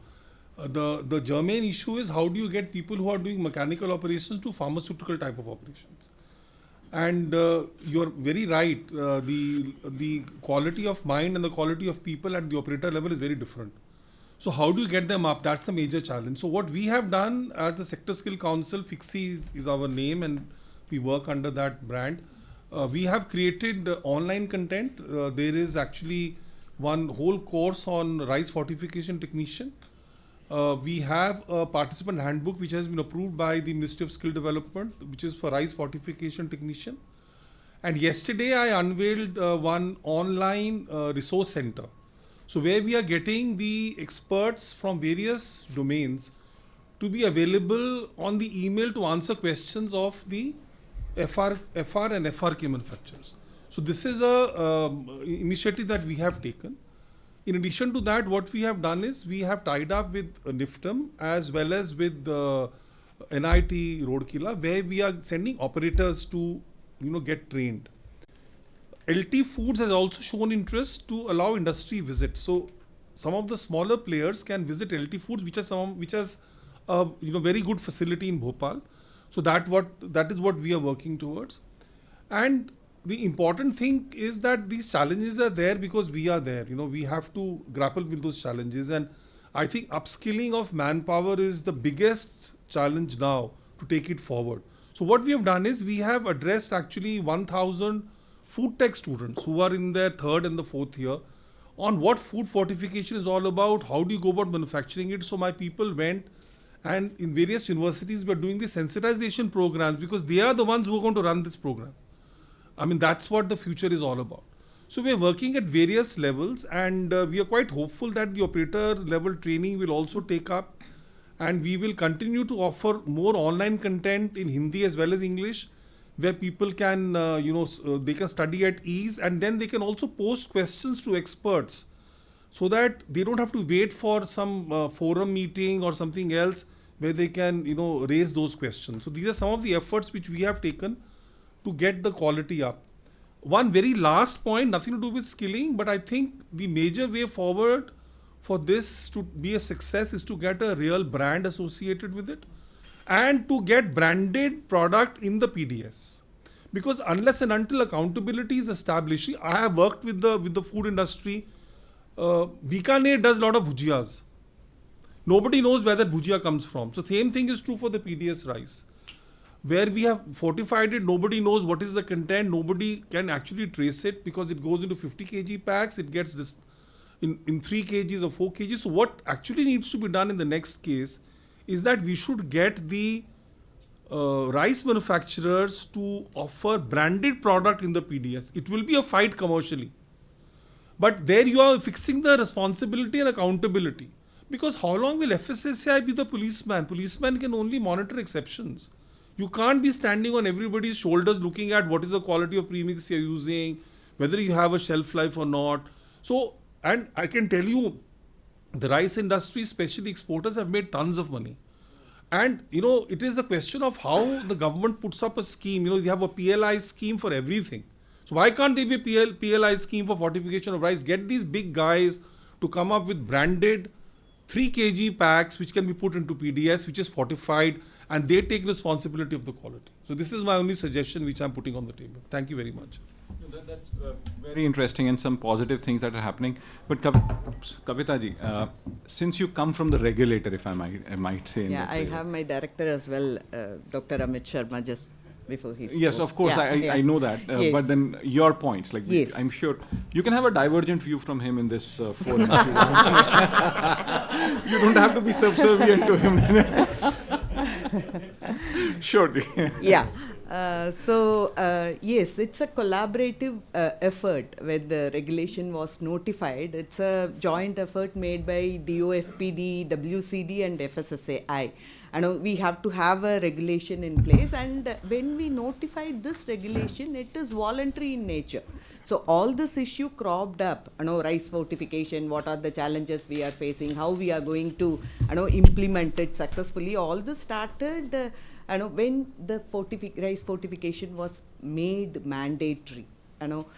The germane issue is how do you get people who are doing mechanical operations to pharmaceutical type of operations? And you're very right. The quality of mind and the quality of people at the operator level is very different. So how do you get them up? That's the major challenge. So what we have done as the Sector Skill Council, FIXI is our name, and we work under that brand. We have created online content. There is actually one whole course on rice fortification technician. We have a participant handbook which has been approved by the Ministry of Skill Development, which is for rice fortification technician. And yesterday I unveiled one online resource center. So where we are getting the experts from various domains to be available on the email to answer questions of the FR and FRK manufacturers. So this is a initiative that we have taken. In addition to that, what we have done is we have tied up with NIFTM as well as with NIT Rourkela, where we are sending operators to get trained. LT Foods has also shown interest to allow industry visits. So some of the smaller players can visit LT Foods, which has a very good facility in Bhopal. So that is what we are working towards. And the important thing is that these challenges are there because we are there. We have to grapple with those challenges. And I think upskilling of manpower is the biggest challenge now to take it forward. So what we have done is we have addressed actually 1,000 food tech students who are in their 3rd and the 4th year on what food fortification is all about, how do you go about manufacturing it. So my people went, and in various universities we are doing the sensitization programs because they are the ones who are going to run this program. I mean, that's what the future is all about. So we are working at various levels, and we are quite hopeful that the operator level training will also take up, and we will continue to offer more online content in Hindi as well as English, where people can, they can study at ease, and then they can also post questions to experts so that they don't have to wait for some forum meeting or something else where they can, raise those questions. So these are some of the efforts which we have taken to get the quality up. One very last point, nothing to do with skilling, but I think the major way forward for this to be a success is to get a real brand associated with it and to get branded product in the PDS. Because unless and until accountability is established, I have worked with the food industry. Bikaner does a lot of bhujiyas. Nobody knows where that bhujia comes from. So same thing is true for the PDS rice. Where we have fortified it, nobody knows what is the content, nobody can actually trace it because it goes into 50 kg packs, it gets this in 3 kgs or 4 kgs. So what actually needs to be done in the next case is that we should get the rice manufacturers to offer branded product in the PDS. It will be a fight commercially. But there you are fixing the responsibility and accountability. Because how long will FSSAI be the policeman? Policeman can only monitor exceptions. You can't be standing on everybody's shoulders looking at what is the quality of premix you're using, whether you have a shelf life or not. So, and I can tell you, the rice industry, especially exporters, have made tons of money. And, it is a question of how the government puts up a scheme. You have a PLI scheme for everything. So why can't there be a PLI scheme for fortification of rice? Get these big guys to come up with branded 3 kg packs which can be put into PDS, which is fortified, and they take responsibility of the quality. So this is my only suggestion which I'm putting on the table. Thank you very much. That's very interesting and some positive things that are happening. But Kavita ji, since you come from the regulator, if I might say. Yeah, I have my director as well, Dr. Amit Sharma, just before he spoke. Yes, of course, Yeah, I know that. Yes. But then your points, like Yes. I'm sure you can have a divergent view from him in this forum. You don't have to be subservient to him. Surely. Yeah. Yes, it's a collaborative effort when the regulation was notified. It's a joint effort made by DOFPD, WCD and FSSAI. We have to have a regulation in place, and when we notified this regulation, it is voluntary in nature. So all this issue cropped up, rice fortification, what are the challenges we are facing, how we are going to implement it successfully. All this started when the rice fortification was made mandatory. But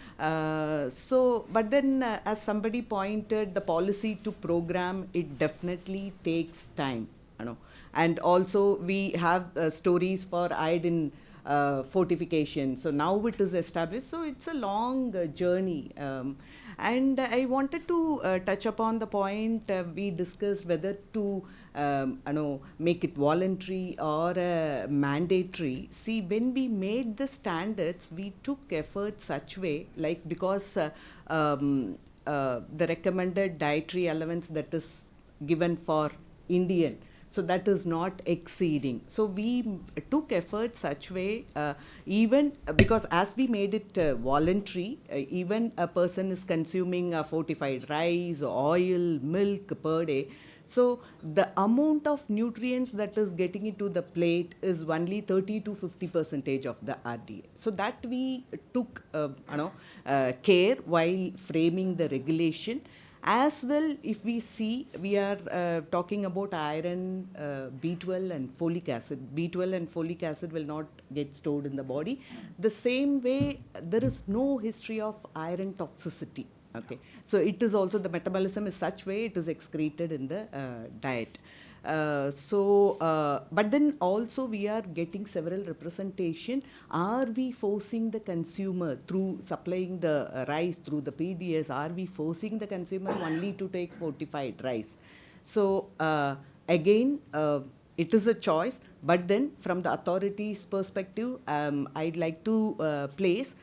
then as somebody pointed, the policy to program, it definitely takes time. And also we have stories for iodine fortification. So now it is established. So it's a long journey. And I wanted to touch upon the point we discussed whether to make it voluntary or mandatory. See, when we made the standards, we took effort such way, like because the recommended dietary allowance that is given for Indian, so that is not exceeding. So we took effort such way, even because as we made it voluntary, even a person is consuming fortified rice, oil, milk per day. So the amount of nutrients that is getting into the plate is only 30 to 50% of the RDA. So that we took care while framing the regulation. As well, if we see, we are talking about iron, B12 and folic acid. B12 and folic acid will not get stored in the body. The same way, there is no history of iron toxicity. Okay, so it is also, the metabolism is such way it is excreted in the diet. But then also we are getting several representation. Are we forcing the consumer through supplying the rice through the PDS? Are we forcing the consumer only to take fortified rice? So again, it is a choice. But then from the authorities' perspective, I'd like to place,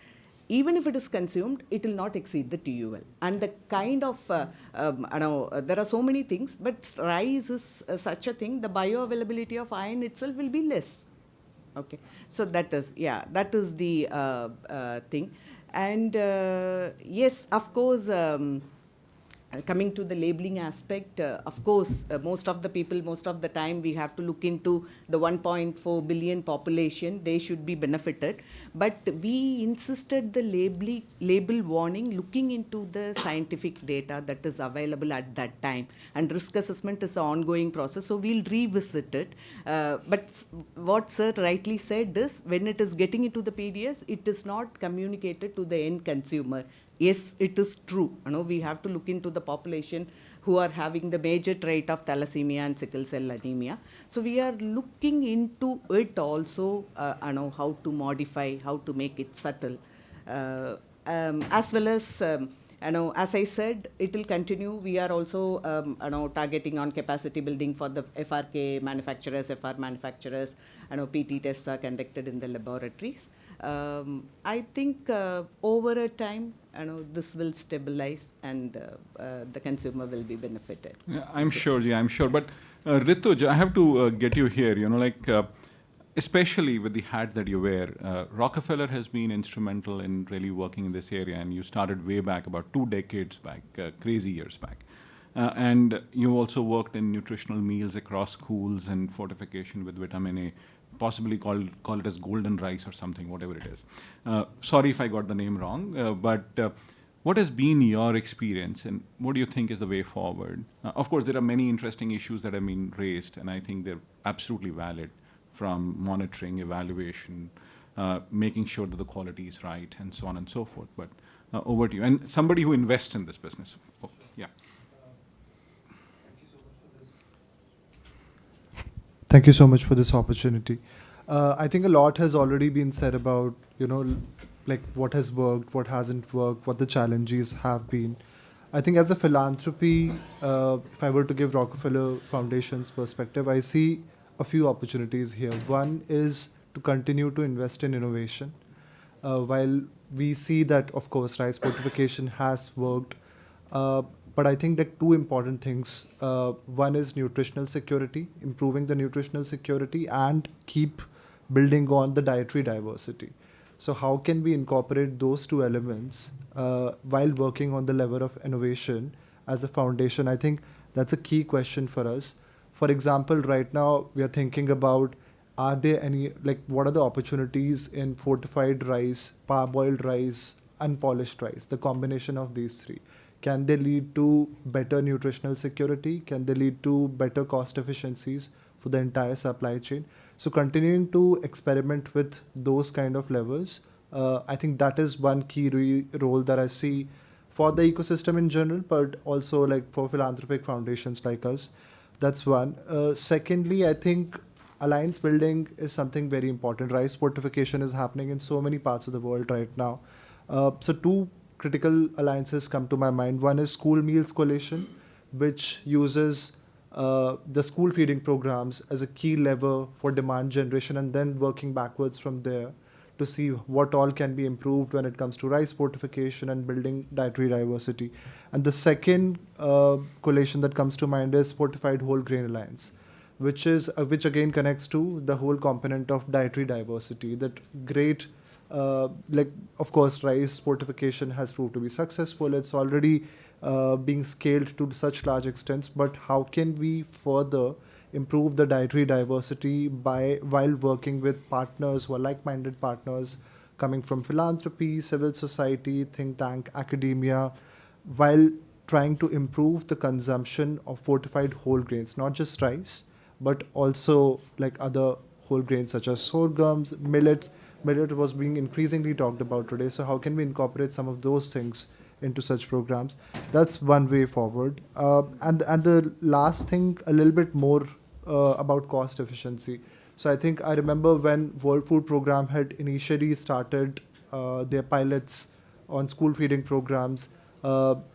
even if it is consumed, it will not exceed the TUL. And the kind of, there are so many things, but rice is such a thing, the bioavailability of iron itself will be less. Okay, so that is, that is the thing. And yes, of course, coming to the labeling aspect, of course, most of the people, most of the time, we have to look into the 1.4 billion population. They should be benefited. But we insisted the label warning, looking into the scientific data that is available at that time. And risk assessment is an ongoing process, so we'll revisit it. But what Sir rightly said is, when it is getting into the PDS, it is not communicated to the end consumer. Yes, it is true. We have to look into the population who are having the major trait of thalassemia and sickle cell anemia. So we are looking into it also, how to modify, how to make it subtle. As well as, as I said, it will continue. We are also, targeting on capacity building for the FRK manufacturers, FR manufacturers. PT tests are conducted in the laboratories. I think over a time, this will stabilize and the consumer will be benefited. Yeah, I'm sure, I'm sure. But Rituj, I have to get you here, especially with the hat that you wear. Rockefeller has been instrumental in really working in this area, and you started way back, about 2 decades back, crazy years back. And you also worked in nutritional meals across schools and fortification with vitamin A. Possibly call it as golden rice or something, whatever it is. Sorry if I got the name wrong, but what has been your experience and what do you think is the way forward? Of course, there are many interesting issues that have been raised, and I think they're absolutely valid, from monitoring, evaluation, making sure that the quality is right, and so on and so forth. But over to you. And somebody who invests in this business. Oh, yeah. Thank you so much for this Thank you so much for this opportunity. I think a lot has already been said about, like what has worked, what hasn't worked, what the challenges have been. I think as a philanthropy, if I were to give Rockefeller Foundation's perspective, I see a few opportunities here. One is to continue to invest in innovation. While we see that, of course, rice fortification has worked, but I think that two important things. One is nutritional security, improving the nutritional security, and keep building on the dietary diversity. So how can we incorporate those two elements while working on the level of innovation as a foundation? I think that's a key question for us. For example, right now we are thinking about, are there any, like, what are the opportunities in fortified rice, parboiled rice, unpolished rice, the combination of these three? Can they lead to better nutritional security? Can they lead to better cost efficiencies for the entire supply chain? So continuing to experiment with those kind of levels, I think that is one key role that I see for the ecosystem in general, but also like for philanthropic foundations like us. That's one. Secondly, I think alliance building is something very important. Rice fortification is happening in so many parts of the world right now. So two critical alliances come to my mind. One is School Meals Coalition, which uses the school feeding programs as a key lever for demand generation, and then working backwards from there to see what all can be improved when it comes to rice fortification and building dietary diversity. And the second coalition that comes to mind is Fortified Whole Grain Alliance, which again connects to the whole component of dietary diversity. That great, like, of course, rice fortification has proved to be successful. It's already being scaled to such large extents, but how can we further improve the dietary diversity while working with partners who are like-minded partners coming from philanthropy, civil society, think tank, academia, while trying to improve the consumption of fortified whole grains, not just rice, but also like other whole grains such as sorghums, millets. Millet was being increasingly talked about today. So how can we incorporate some of those things into such programs? That's one way forward. And the last thing, a little bit more about cost efficiency. So I think I remember when World Food Program had initially started their pilots on school feeding programs, the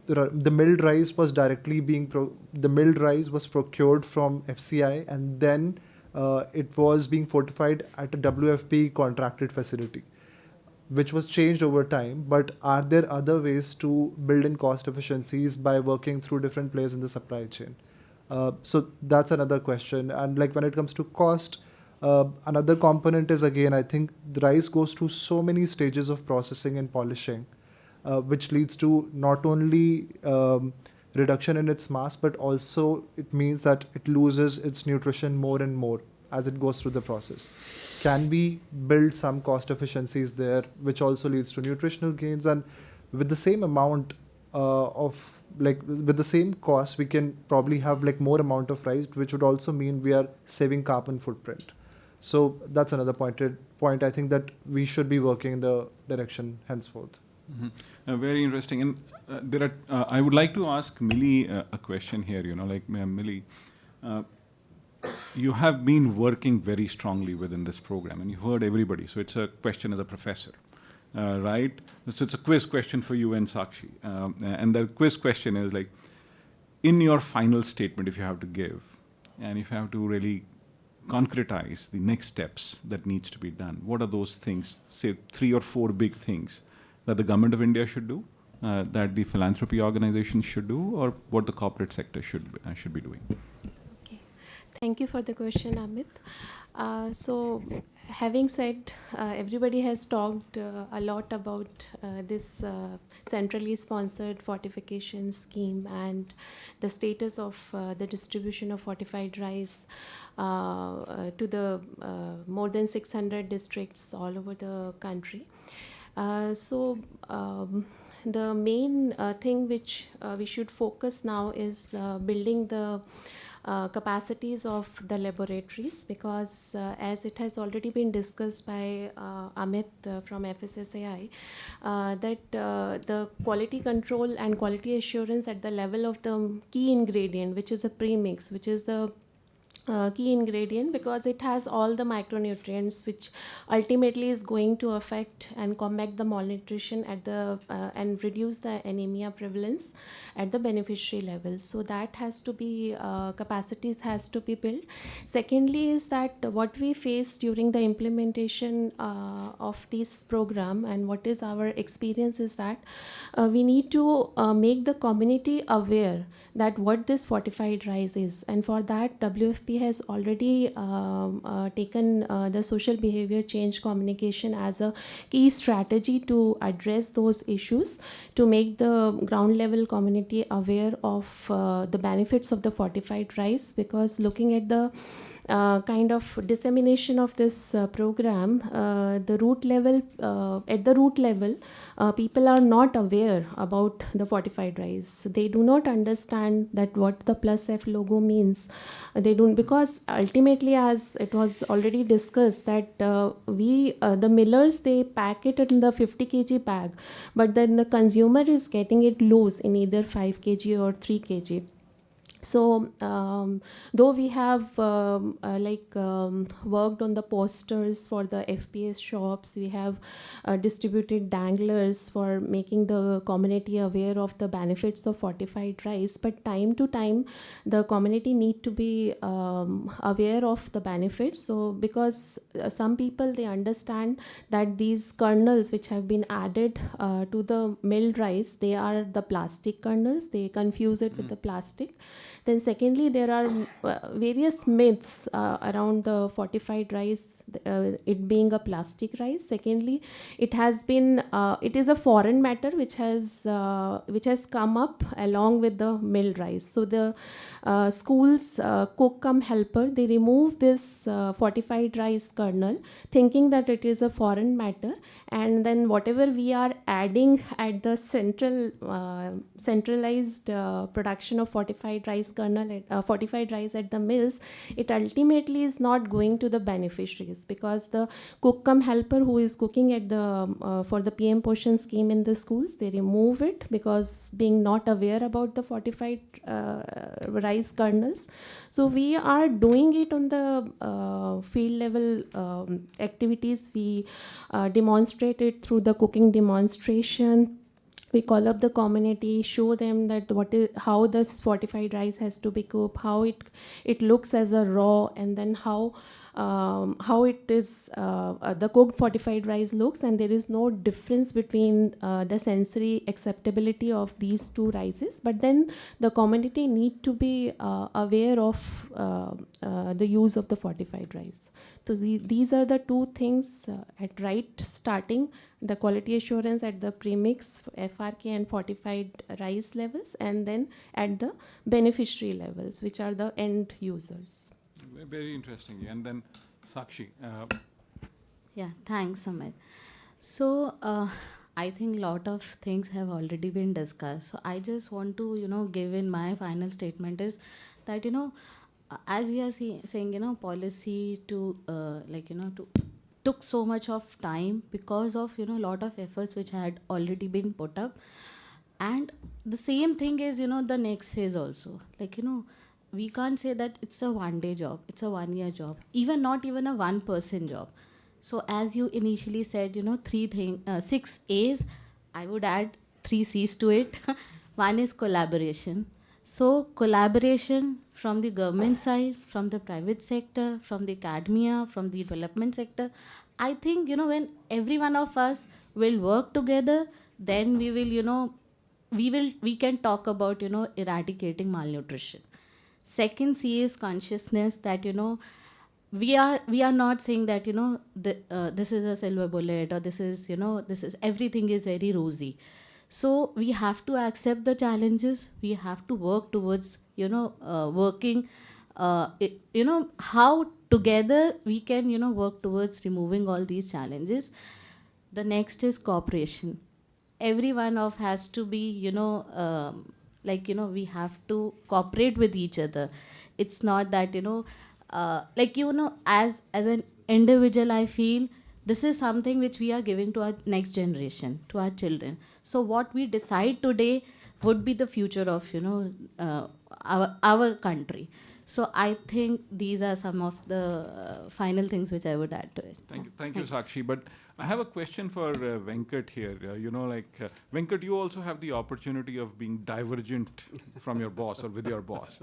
milled rice was the milled rice was procured from FCI, and then it was being fortified at a WFP contracted facility, which was changed over time. But are there other ways to build in cost efficiencies by working through different players in the supply chain? So that's another question. And like when it comes to cost, another component is, again, I think the rice goes through so many stages of processing and polishing, which leads to not only reduction in its mass, but also it means that it loses its nutrition more and more as it goes through the process. Can we build some cost efficiencies there, which also leads to nutritional gains? And with the same amount with the same cost, we can probably have like more amount of rice, which would also mean we are saving carbon footprint. So that's another point I think that we should be working in the direction henceforth. Mm-hmm. Very interesting. And I would like to ask Millie a question here. Millie, you have been working very strongly within this program, and you heard everybody. So it's a question as a professor, right? So it's a quiz question for you and Sakshi. And the quiz question is like, in your final statement, if you have to give, and if you have to really concretize the next steps that needs to be done, what are those things, say 3 or 4 big things that the government of India should do, that the philanthropy organizations should do, or what the corporate sector should be doing? Okay. Thank you for the question, Amit. So having said, everybody has talked a lot about this centrally sponsored fortification scheme and the status of the distribution of fortified rice to the more than 600 districts all over the country. The main thing which we should focus now is building the capacities of the laboratories, because as it has already been discussed by Amit from FSSAI, that the quality control and quality assurance at the level of the key ingredient, which is a premix, which is the key ingredient because it has all the micronutrients which ultimately is going to affect and combat the malnutrition at the and reduce the anemia prevalence at the beneficiary level. So that has to be capacities has to be built. Secondly is that what we face during the implementation of this program and what is our experience is that we need to make the community aware that what this fortified rice is, and for that WFP has already taken the social behavior change communication as a key strategy to address those issues, to make the ground level community aware of the benefits of the fortified rice. Because looking at the kind of dissemination of this program, at the root level, people are not aware about the fortified rice. They do not understand that what the plus F logo means. They don't, because ultimately, as it was already discussed, that the millers, they pack it in the 50 kg bag, but then the consumer is getting it loose in either 5 kg or 3 kg. So though we have worked on the posters for the FPS shops, we have distributed danglers for making the community aware of the benefits of fortified rice, but time to time the community need to be aware of the benefits. So because some people, they understand that these kernels which have been added to the milled rice, they are the plastic kernels, they confuse it with the plastic. Then secondly, there are various myths around the fortified rice, it being a plastic rice. Secondly, it is a foreign matter which has come up along with the milled rice. So the schools cook cum helper, they remove this fortified rice kernel, thinking that it is a foreign matter, and then whatever we are adding at the centralized production of fortified rice kernel, fortified rice at the mills, it ultimately is not going to the beneficiaries, because the cook cum helper who is cooking at the for the PM Poshan scheme in the schools, they remove it because being not aware about the fortified rice kernels. So we are doing it on the field level activities. We demonstrate it through the cooking demonstration. We call up the community, show them that how this fortified rice has to be cooked, how it looks as a raw, and then how it is the cooked fortified rice looks, and there is no difference between the sensory acceptability of these two rices. But then the community need to be aware of the use of the fortified rice. So these are the two things at right starting, the quality assurance at the premix, FRK and fortified rice levels, and then at the beneficiary levels, which are the end users. Very interesting. And then Sakshi. Yeah, thanks, Amit. So I think a lot of things have already been discussed. So I just want to, give in my final statement is that, as we are saying, policy to took so much of time because of, lot of efforts which had already been put up. And the same thing is, the next phase also. We can't say that it's a one-day job, it's a one-year job, not even a one-person job. So as you initially said, 6 A's, I would add 3 C's to it. One is collaboration. So collaboration from the government side, from the private sector, from the academia, from the development sector. I think, when every one of us will work together, then we will, we can talk about, eradicating malnutrition. Second C is consciousness, that we are not saying that this is a silver bullet, or this is everything is very rosy. So we have to accept the challenges. We have to work towards working how together we can work towards removing all these challenges. The next is cooperation. Every one of has to be we have to cooperate with each other. It's not that as an individual, I feel this is something which we are giving to our next generation, to our children. So what we decide today would be the future of our country. So I think these are some of the final things which I would add to it. Thank you, Sakshi. But I have a question for Venkat here. Venkat, you also have the opportunity of being divergent from your boss or with your boss.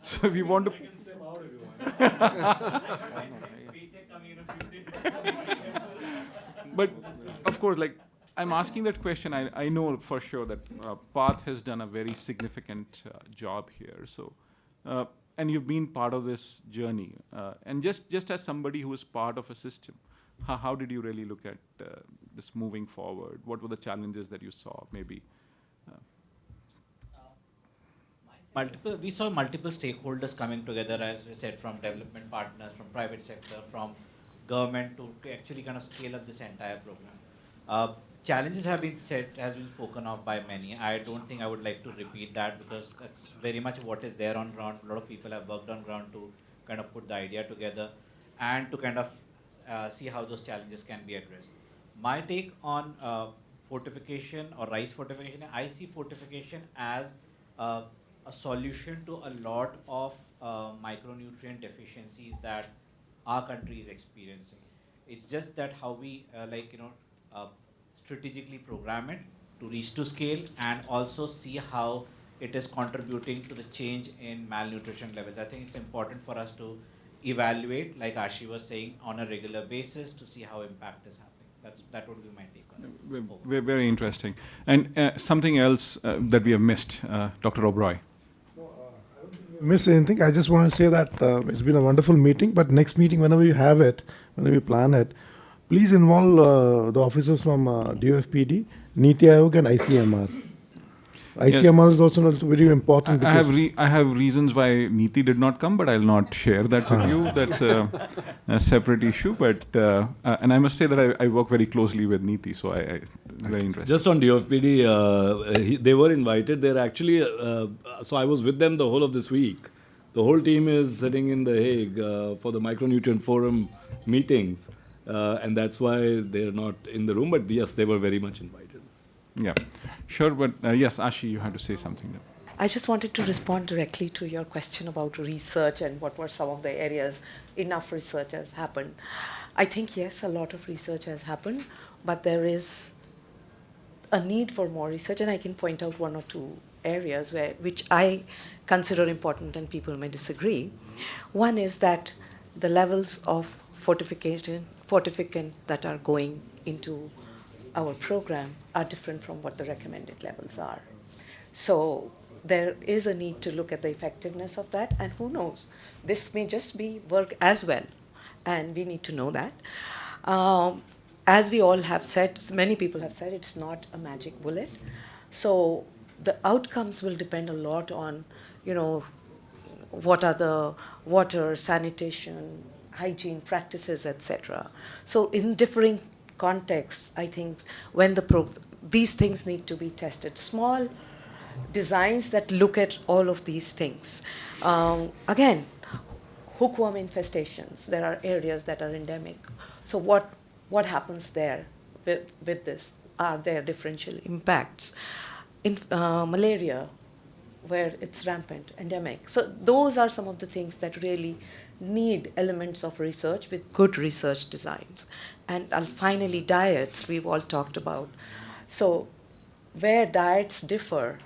So if you want to. But of course, I'm asking that question. I know for sure that Path has done a very significant job here. So, and you've been part of this journey. And just as somebody who is part of a system, how did you really look at this moving forward? What were the challenges that you saw, maybe? We saw multiple stakeholders coming together, as we said, from development partners, from private sector, from government to actually kind of scale up this entire program. Challenges have been spoken of by many. I don't think I would like to repeat that because that's very much what is there on ground. A lot of people have worked on ground to kind of put the idea together and to kind of see how those challenges can be addressed. My take on fortification or rice fortification, I see fortification as a solution to a lot of micronutrient deficiencies that our country is experiencing. It's just that how we strategically program it to reach to scale and also see how it is contributing to the change in malnutrition levels. I think it's important for us to evaluate, like Ashi was saying, on a regular basis to see how impact is happening. That would be my take on it. Very interesting. And something else that we have missed, Dr. Oberoi. Miss anything? I just want to say that it's been a wonderful meeting, but next meeting, whenever you have it, whenever you plan it, please involve the officers from DOFPD, Niti Aayog and ICMR. ICMR is also very important. I have reasons why Niti did not come, but I'll not share that with you. That's a separate issue. But and I must say that I work very closely with Niti, so I very interested. Just on DOFPD, they were invited. They're actually so I was with them the whole of this week. The whole team is sitting in The Hague for the Micronutrient Forum meetings, and that's why they're not in the room. But yes, they were very much invited. Yeah, sure. But yes, Ashi, you had to say something there. I just wanted to respond directly to your question about research and what were some of the areas enough research has happened. I think, yes, a lot of research has happened, but there is a need for more research, and I can point out one or two areas which I consider important and people may disagree. One is that the levels of fortificant that are going into our program are different from what the recommended levels are. So there is a need to look at the effectiveness of that, and who knows, this may just be work as well, and we need to know that. As we all have said, many people have said, it's not a magic bullet. So the outcomes will depend a lot on, what are the water, sanitation, hygiene practices, etc. So in differing contexts, I think when these things need to be tested. Small designs that look at all of these things. Again, hookworm infestations. There are areas that are endemic. So what happens there with this? Are there differential impacts? In malaria, where it's rampant, endemic. So those are some of the things that really need elements of research with good research designs. And finally, diets, we've all talked about. So where diets differ,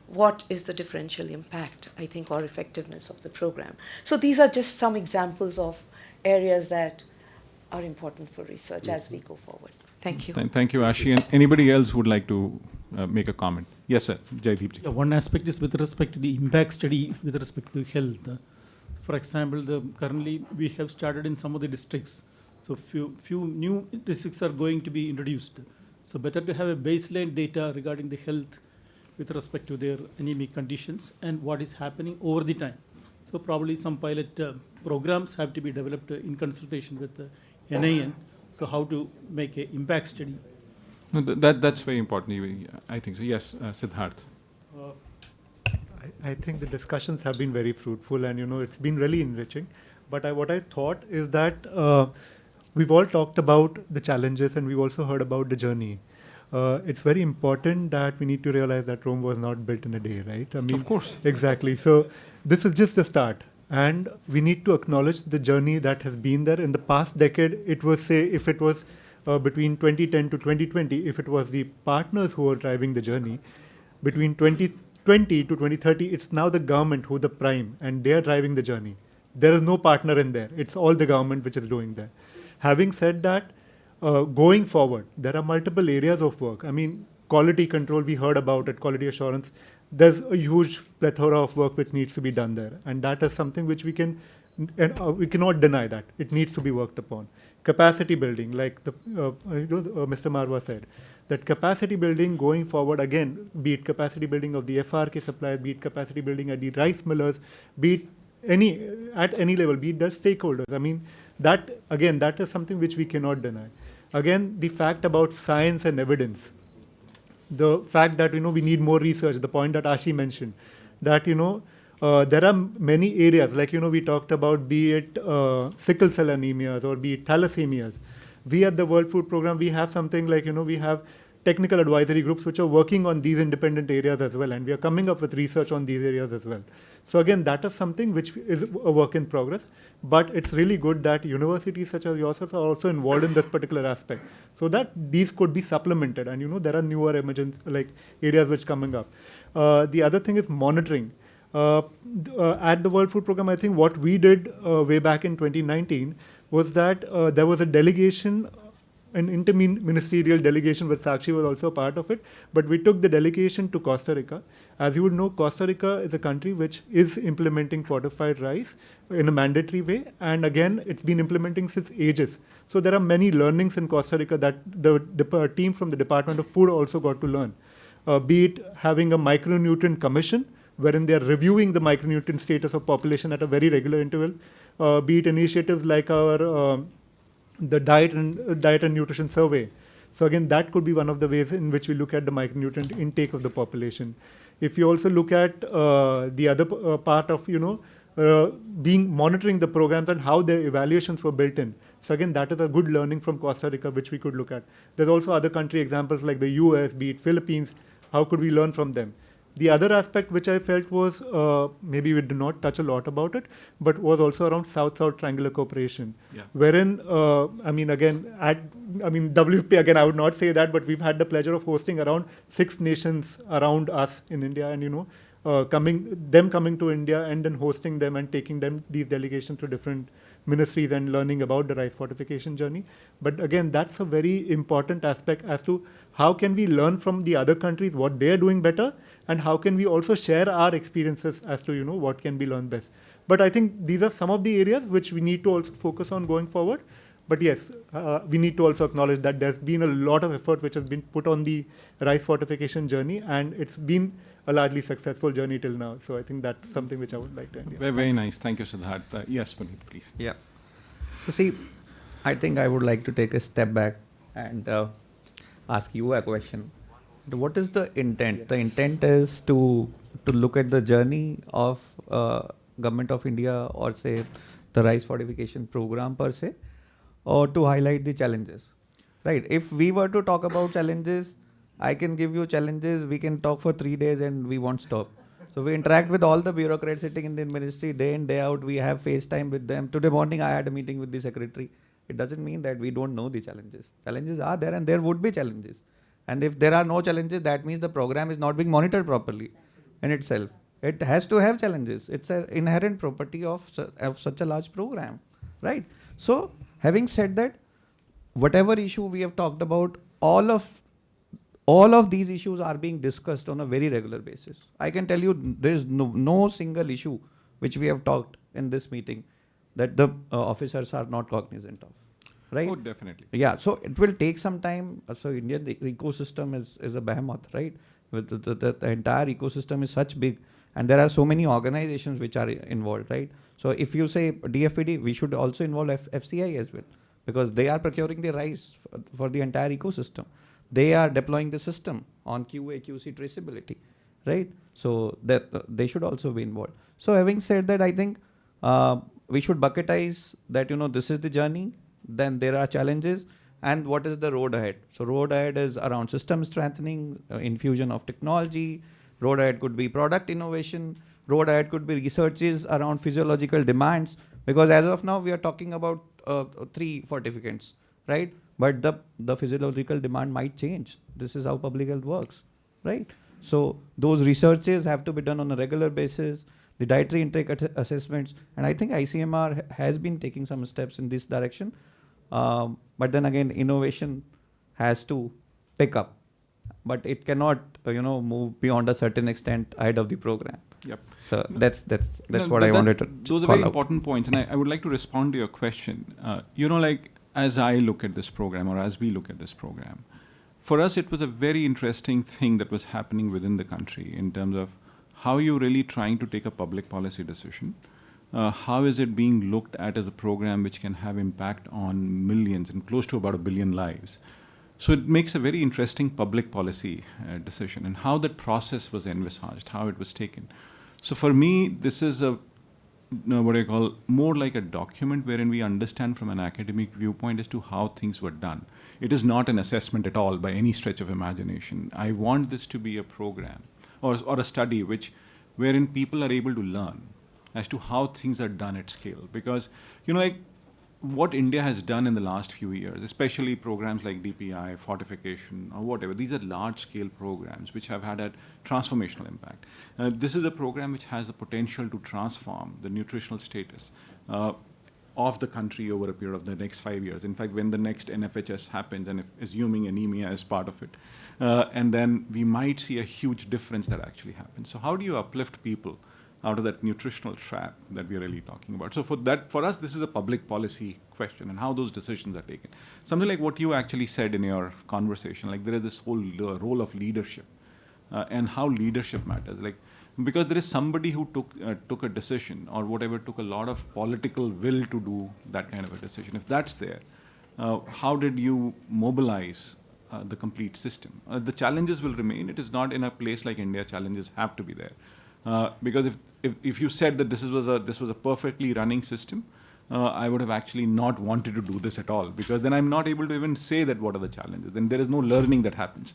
what is the differential impact, I think, or effectiveness of the program? So these are just some examples of areas that are important for research as we go forward. Thank you. Thank you, Ashi. And anybody else would like to make a comment? Yes, sir. Jaideep. Yeah, one aspect is with respect to the impact study with respect to health. For example, currently we have started in some of the districts. So few new districts are going to be introduced. So better to have a baseline data regarding the health with respect to their anemic conditions and what is happening over the time. So probably some pilot programs have to be developed in consultation with the NIN. So how to make an impact study. No, that's very important. I think so. Yes, Siddharth. I think the discussions have been very fruitful, and it's been really enriching. But what I thought is that we've all talked about the challenges, and we've also heard about the journey. it's very important that we need to realize that Rome was not built in a day, right? I mean, Of course. Exactly. So this is just the start. And we need to acknowledge the journey that has been there. In the past decade, it was, say, if it was between 2010 to 2020, if it was the partners who were driving the journey, between 2020 to 2030, it's now the government who the prime, and they are driving the journey. There is no partner in there. It's all the government which is doing that. Having said that, going forward, there are multiple areas of work. I mean, quality control, we heard about it, quality assurance. There's a huge plethora of work which needs to be done there. And that is something which we cannot deny that. It needs to be worked upon. Capacity building, like Mr. Marwa said, that capacity building going forward, again, be it capacity building of the FRK suppliers, be it capacity building at the rice millers, be it at any level, be it the stakeholders. I mean, that is something which we cannot deny. Again, the fact about science and evidence, the fact that, we need more research, the point that Ashi mentioned, that, there are many areas, like, we talked about, be it sickle cell anemias or be it thalassemias. We at the World Food Programme, we have something like, we have technical advisory groups which are working on these independent areas as well, and we are coming up with research on these areas as well. So again, that is something which is a work in progress, but it's really good that universities such as yourselves are also involved in this particular aspect, so that these could be supplemented, and there are newer emergent areas which coming up. The other thing is monitoring. At the World Food Programme, I think what we did way back in 2019 was that there was a delegation, an interministerial delegation, where Sakshi was also a part of it, but we took the delegation to Costa Rica. As you would know, Costa Rica is a country which is implementing fortified rice in a mandatory way, and again, it's been implementing since ages. So there are many learnings in Costa Rica that the team from the Department of Food also got to learn. Be it having a micronutrient commission, wherein they are reviewing the micronutrient status of population at a very regular interval, be it initiatives like our the diet and nutrition survey. So again, that could be one of the ways in which we look at the micronutrient intake of the population. If you also look at the other part of monitoring the programs and how the evaluations were built in. So again, that is a good learning from Costa Rica which we could look at. There's also other country examples like the US, be it Philippines. How could we learn from them? The other aspect which I felt was, maybe we did not touch a lot about it, but was also around South-South triangular cooperation. Yeah. Wherein, WFP, again, I would not say that, but we've had the pleasure of hosting around 6 nations around us in India, and coming to India and then hosting them and taking them, these delegations, to different ministries and learning about the rice fortification journey. But again, that's a very important aspect as to how can we learn from the other countries what they're doing better, and how can we also share our experiences as to what can be learned best. But I think these are some of the areas which we need to also focus on going forward. But yes, we need to also acknowledge that there's been a lot of effort which has been put on the rice fortification journey, and it's been a largely successful journey till now. So I think that's something which I would like to end. Very, very nice. Thank you, Siddharth. Yes, Puneet, please. Yeah. So see, I think I would like to take a step back and ask you a question. What is the intent? Yes. The intent is to look at the journey of Government of India, or say the rice fortification program per se, or to highlight the challenges, right? If we were to talk about challenges, I can give you challenges. We can talk for 3 days and we won't stop. So we interact with all the bureaucrats sitting in the ministry day in, day out. We have FaceTime with them. Today morning I had a meeting with the secretary. It doesn't mean that we don't know the challenges. Challenges are there, and there would be challenges. And if there are no challenges, that means the program is not being monitored properly in itself. It has to have challenges. It's an inherent property of such a large program, right? So having said that, whatever issue we have talked about, all of these issues are being discussed on a very regular basis. I can tell you there is no single issue which we have talked in this meeting that the officers are not cognizant of. Right? Oh, definitely. Yeah, so it will take some time. So Indian ecosystem is a behemoth, right? With the entire ecosystem is such big, and there are so many organizations which are involved, right? So if you say DFPD, we should also involve FCI as well, because they are procuring the rice for the entire ecosystem. They are deploying the system on QA, QC traceability, right? So that they should also be involved. So having said that, I think we should bucketize that, this is the journey. Then there are challenges. and what is the road ahead. So road ahead is around system strengthening, infusion of technology. Road ahead could be product innovation. Road ahead could be researches around physiological demands, because as of now we are talking about 3 fortificants, right? But the physiological demand might change. This is how public health works, right? So those researches have to be done on a regular basis, the dietary intake assessments, and I think ICMR has been taking some steps in this direction. But then again, innovation has to pick up, but it cannot, move beyond a certain extent ahead of the program. Yep. So that's what I wanted to those are call very out. important points, and I would like to respond to your question. Like as I look at this program, or as we look at this program, for us it was a very interesting thing that was happening within the country in terms of how you're really trying to take a public policy decision. How is it being looked at as a program which can have impact on millions and close to about 1 billion lives? So it makes a very interesting public policy decision, and how that process was envisaged, how it was taken. So for me, this is what I call more like a document wherein we understand from an academic viewpoint as to how things were done. It is not an assessment at all by any stretch of imagination. I want this to be a program or a study wherein people are able to learn as to how things are done at scale. Because, like what India has done in the last few years, especially programs like DPI, fortification, or whatever, these are large-scale programs which have had a transformational impact. This is a program which has the potential to transform the nutritional status of the country over a period of the next 5 years. In fact, when the next NFHS happens, and assuming anemia is part of it, and then we might see a huge difference that actually happens. So how do you uplift people out of that nutritional trap that we're really talking about? So for us, this is a public policy question, and how those decisions are taken. Something like what you actually said in your conversation, like there is this whole role of leadership, and how leadership matters. Like, because there is somebody who took a decision or whatever, took a lot of political will to do that kind of a decision. If that's there, how did you mobilize the complete system? The challenges will remain. It is not in a place like India, challenges have to be there. Because if you said that this was a perfectly running system, I would have actually not wanted to do this at all, because then I'm not able to even say that what are the challenges. Then there is no learning that happens.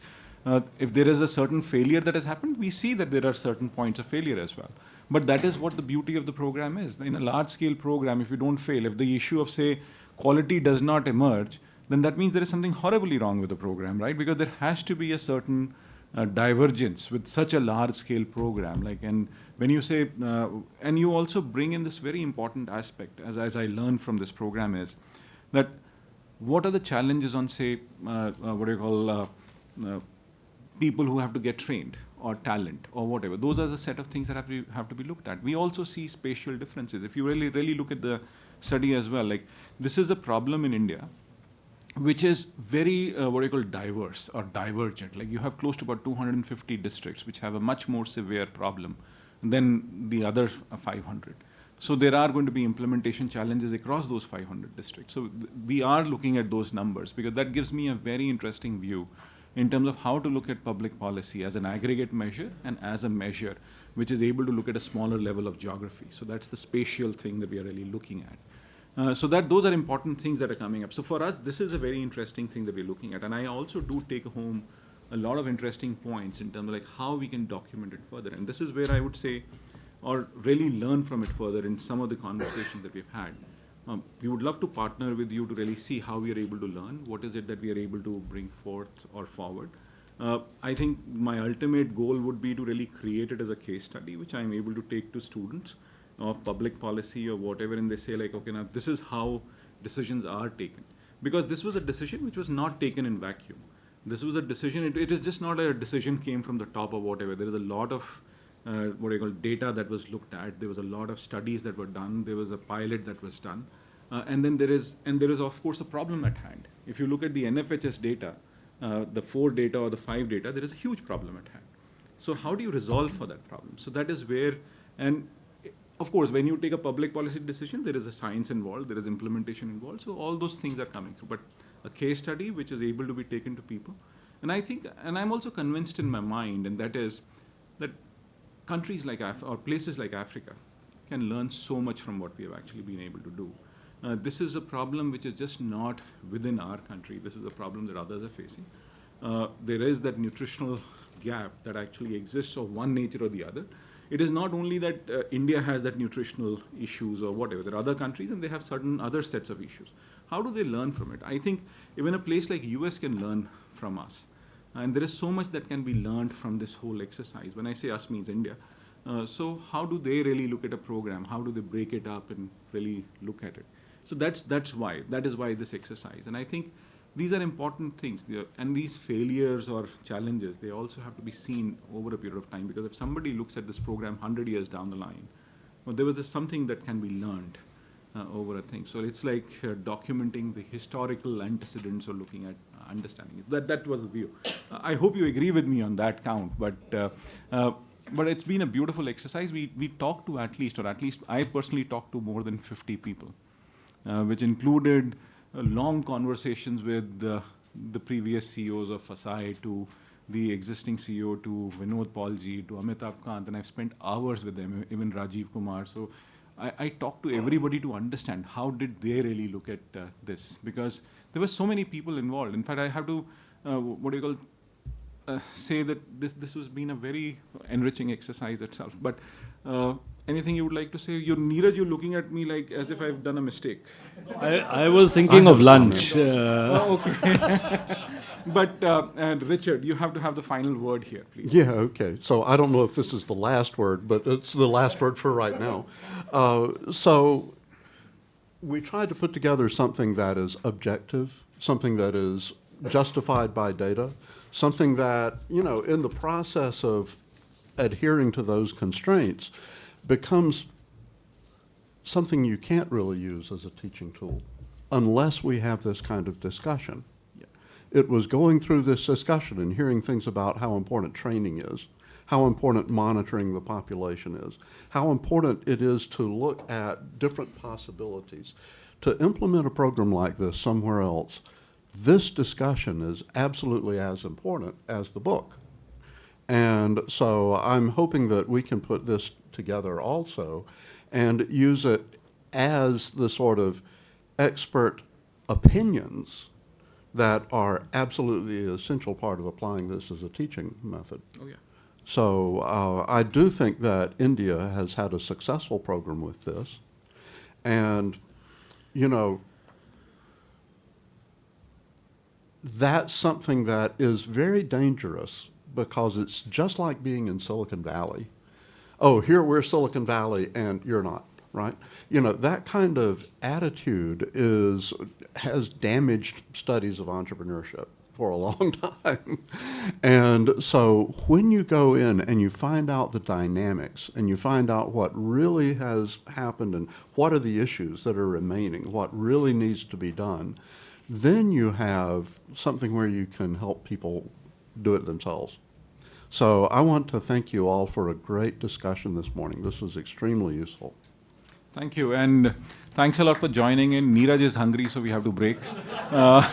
If there is a certain failure that has happened, we see that there are certain points of failure as well. But that is what the beauty of the program is. In a large-scale program, if you don't fail, if the issue of, say, quality does not emerge, then that means there is something horribly wrong with the program, right? Because there has to be a certain divergence with such a large-scale program. And when you say, and you also bring in this very important aspect, as I learned from this program, is that what are the challenges on, say, people who have to get trained, or talent, or whatever. Those are the set of things that have to be looked at. We also see spatial differences. If you really look at the study as well, like this is a problem in India, which is very diverse or divergent. Like you have close to about 250 districts which have a much more severe problem than the other 500. So there are going to be implementation challenges across those 500 districts. So we are looking at those numbers, because that gives me a very interesting view in terms of how to look at public policy as an aggregate measure and as a measure which is able to look at a smaller level of geography. So that's the spatial thing that we are really looking at. So those are important things that are coming up. So for us, this is a very interesting thing that we're looking at. And I also do take home a lot of interesting points in terms of like how we can document it further. And this is where I would say, or really learn from it further in some of the conversations that we've had. We would love to partner with you to really see how we are able to learn. What is it that we are able to bring forth or forward? I think my ultimate goal would be to really create it as a case study, which I'm able to take to students of public policy or whatever, and they say like, okay, now this is how decisions are taken. Because this was a decision which was not taken in vacuum. This was a decision, it is just not a decision came from the top or whatever. There is a lot of data that was looked at. There was a lot of studies that were done. There was a pilot that was done. And then there is of course a problem at hand. If you look at the NFHS data, the 4 data or the 5 data, there is a huge problem at hand. So how do you resolve for that problem? So that is where, and of course, when you take a public policy decision, there is a science involved, there is implementation involved. So all those things are coming through. But a case study which is able to be taken to people. And I think, and I'm also convinced in my mind, and that is that countries like or places like Africa can learn so much from what we have actually been able to do. This is a problem which is just not within our country. This is a problem that others are facing. There is that nutritional gap that actually exists of one nature or the other. It is not only that India has that nutritional issues or whatever. There are other countries and they have certain other sets of issues. How do they learn from it? I think even a place like US can learn from us. And there is so much that can be learned from this whole exercise. When I say us, means India. So how do they really look at a program? How do they break it up and really look at it? So that is why this exercise. And I think these are important things. And these failures or challenges, they also have to be seen over a period of time, because if somebody looks at this program 100 years down the line, well, there was something that can be learned over a thing. So it's like documenting the historical antecedents or looking at understanding it. That was the view. I hope you agree with me on that count, but it's been a beautiful exercise. We talked to at least I personally talked to more than 50 people, which included long conversations with the previous CEOs of Fasai, to the existing CEO, to Vinod Paulji, to Amitabh Kant, and I've spent hours with them, even Rajiv Kumar. So I talked to everybody to understand how did they really look at this, because there were so many people involved. In fact, I have to, say that this has been a very enriching exercise itself. But anything you would like to say? Neeraj, you're looking at me like as if I've done a mistake. I was thinking of lunch. Okay. But Richard, you have to have the final word here, please. Yeah, okay. So I don't know if this is the last word, but it's the last word for right now. So we tried to put together something that is objective, something that is justified by data, something that, in the process of adhering to those constraints, becomes something you can't really use as a teaching tool unless we have this kind of discussion. Yeah. It was going through this discussion and hearing things about how important training is, how important monitoring the population is, how important it is to look at different possibilities. To implement a program like this somewhere else, this discussion is absolutely as important as the book. And so I'm hoping that we can put this together also and use it as the sort of expert opinions that are absolutely an essential part of applying this as a teaching method. Oh, yeah. So I do think that India has had a successful program with this. And, that's something that is very dangerous, because it's just like being in Silicon Valley. Oh, here we're Silicon Valley and you're not, right? That kind of attitude has damaged studies of entrepreneurship for a long time. And so when you go in and you find out the dynamics and you find out what really has happened and what are the issues that are remaining, what really needs to be done, then you have something where you can help people do it themselves. So I want to thank you all for a great discussion this morning. This was extremely useful. Thank you, and thanks a lot for joining in. Neeraj is hungry, so we have to break. I'm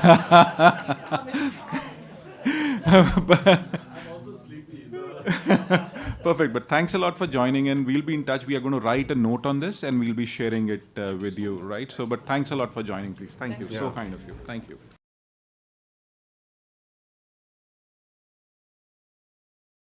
also sleepy. Perfect, but thanks a lot for joining in. We'll be in touch. We are going to write a note on this, and we'll be sharing it with you, right? So, but thanks a lot for joining, please. Thank you. So kind of you. Thank you.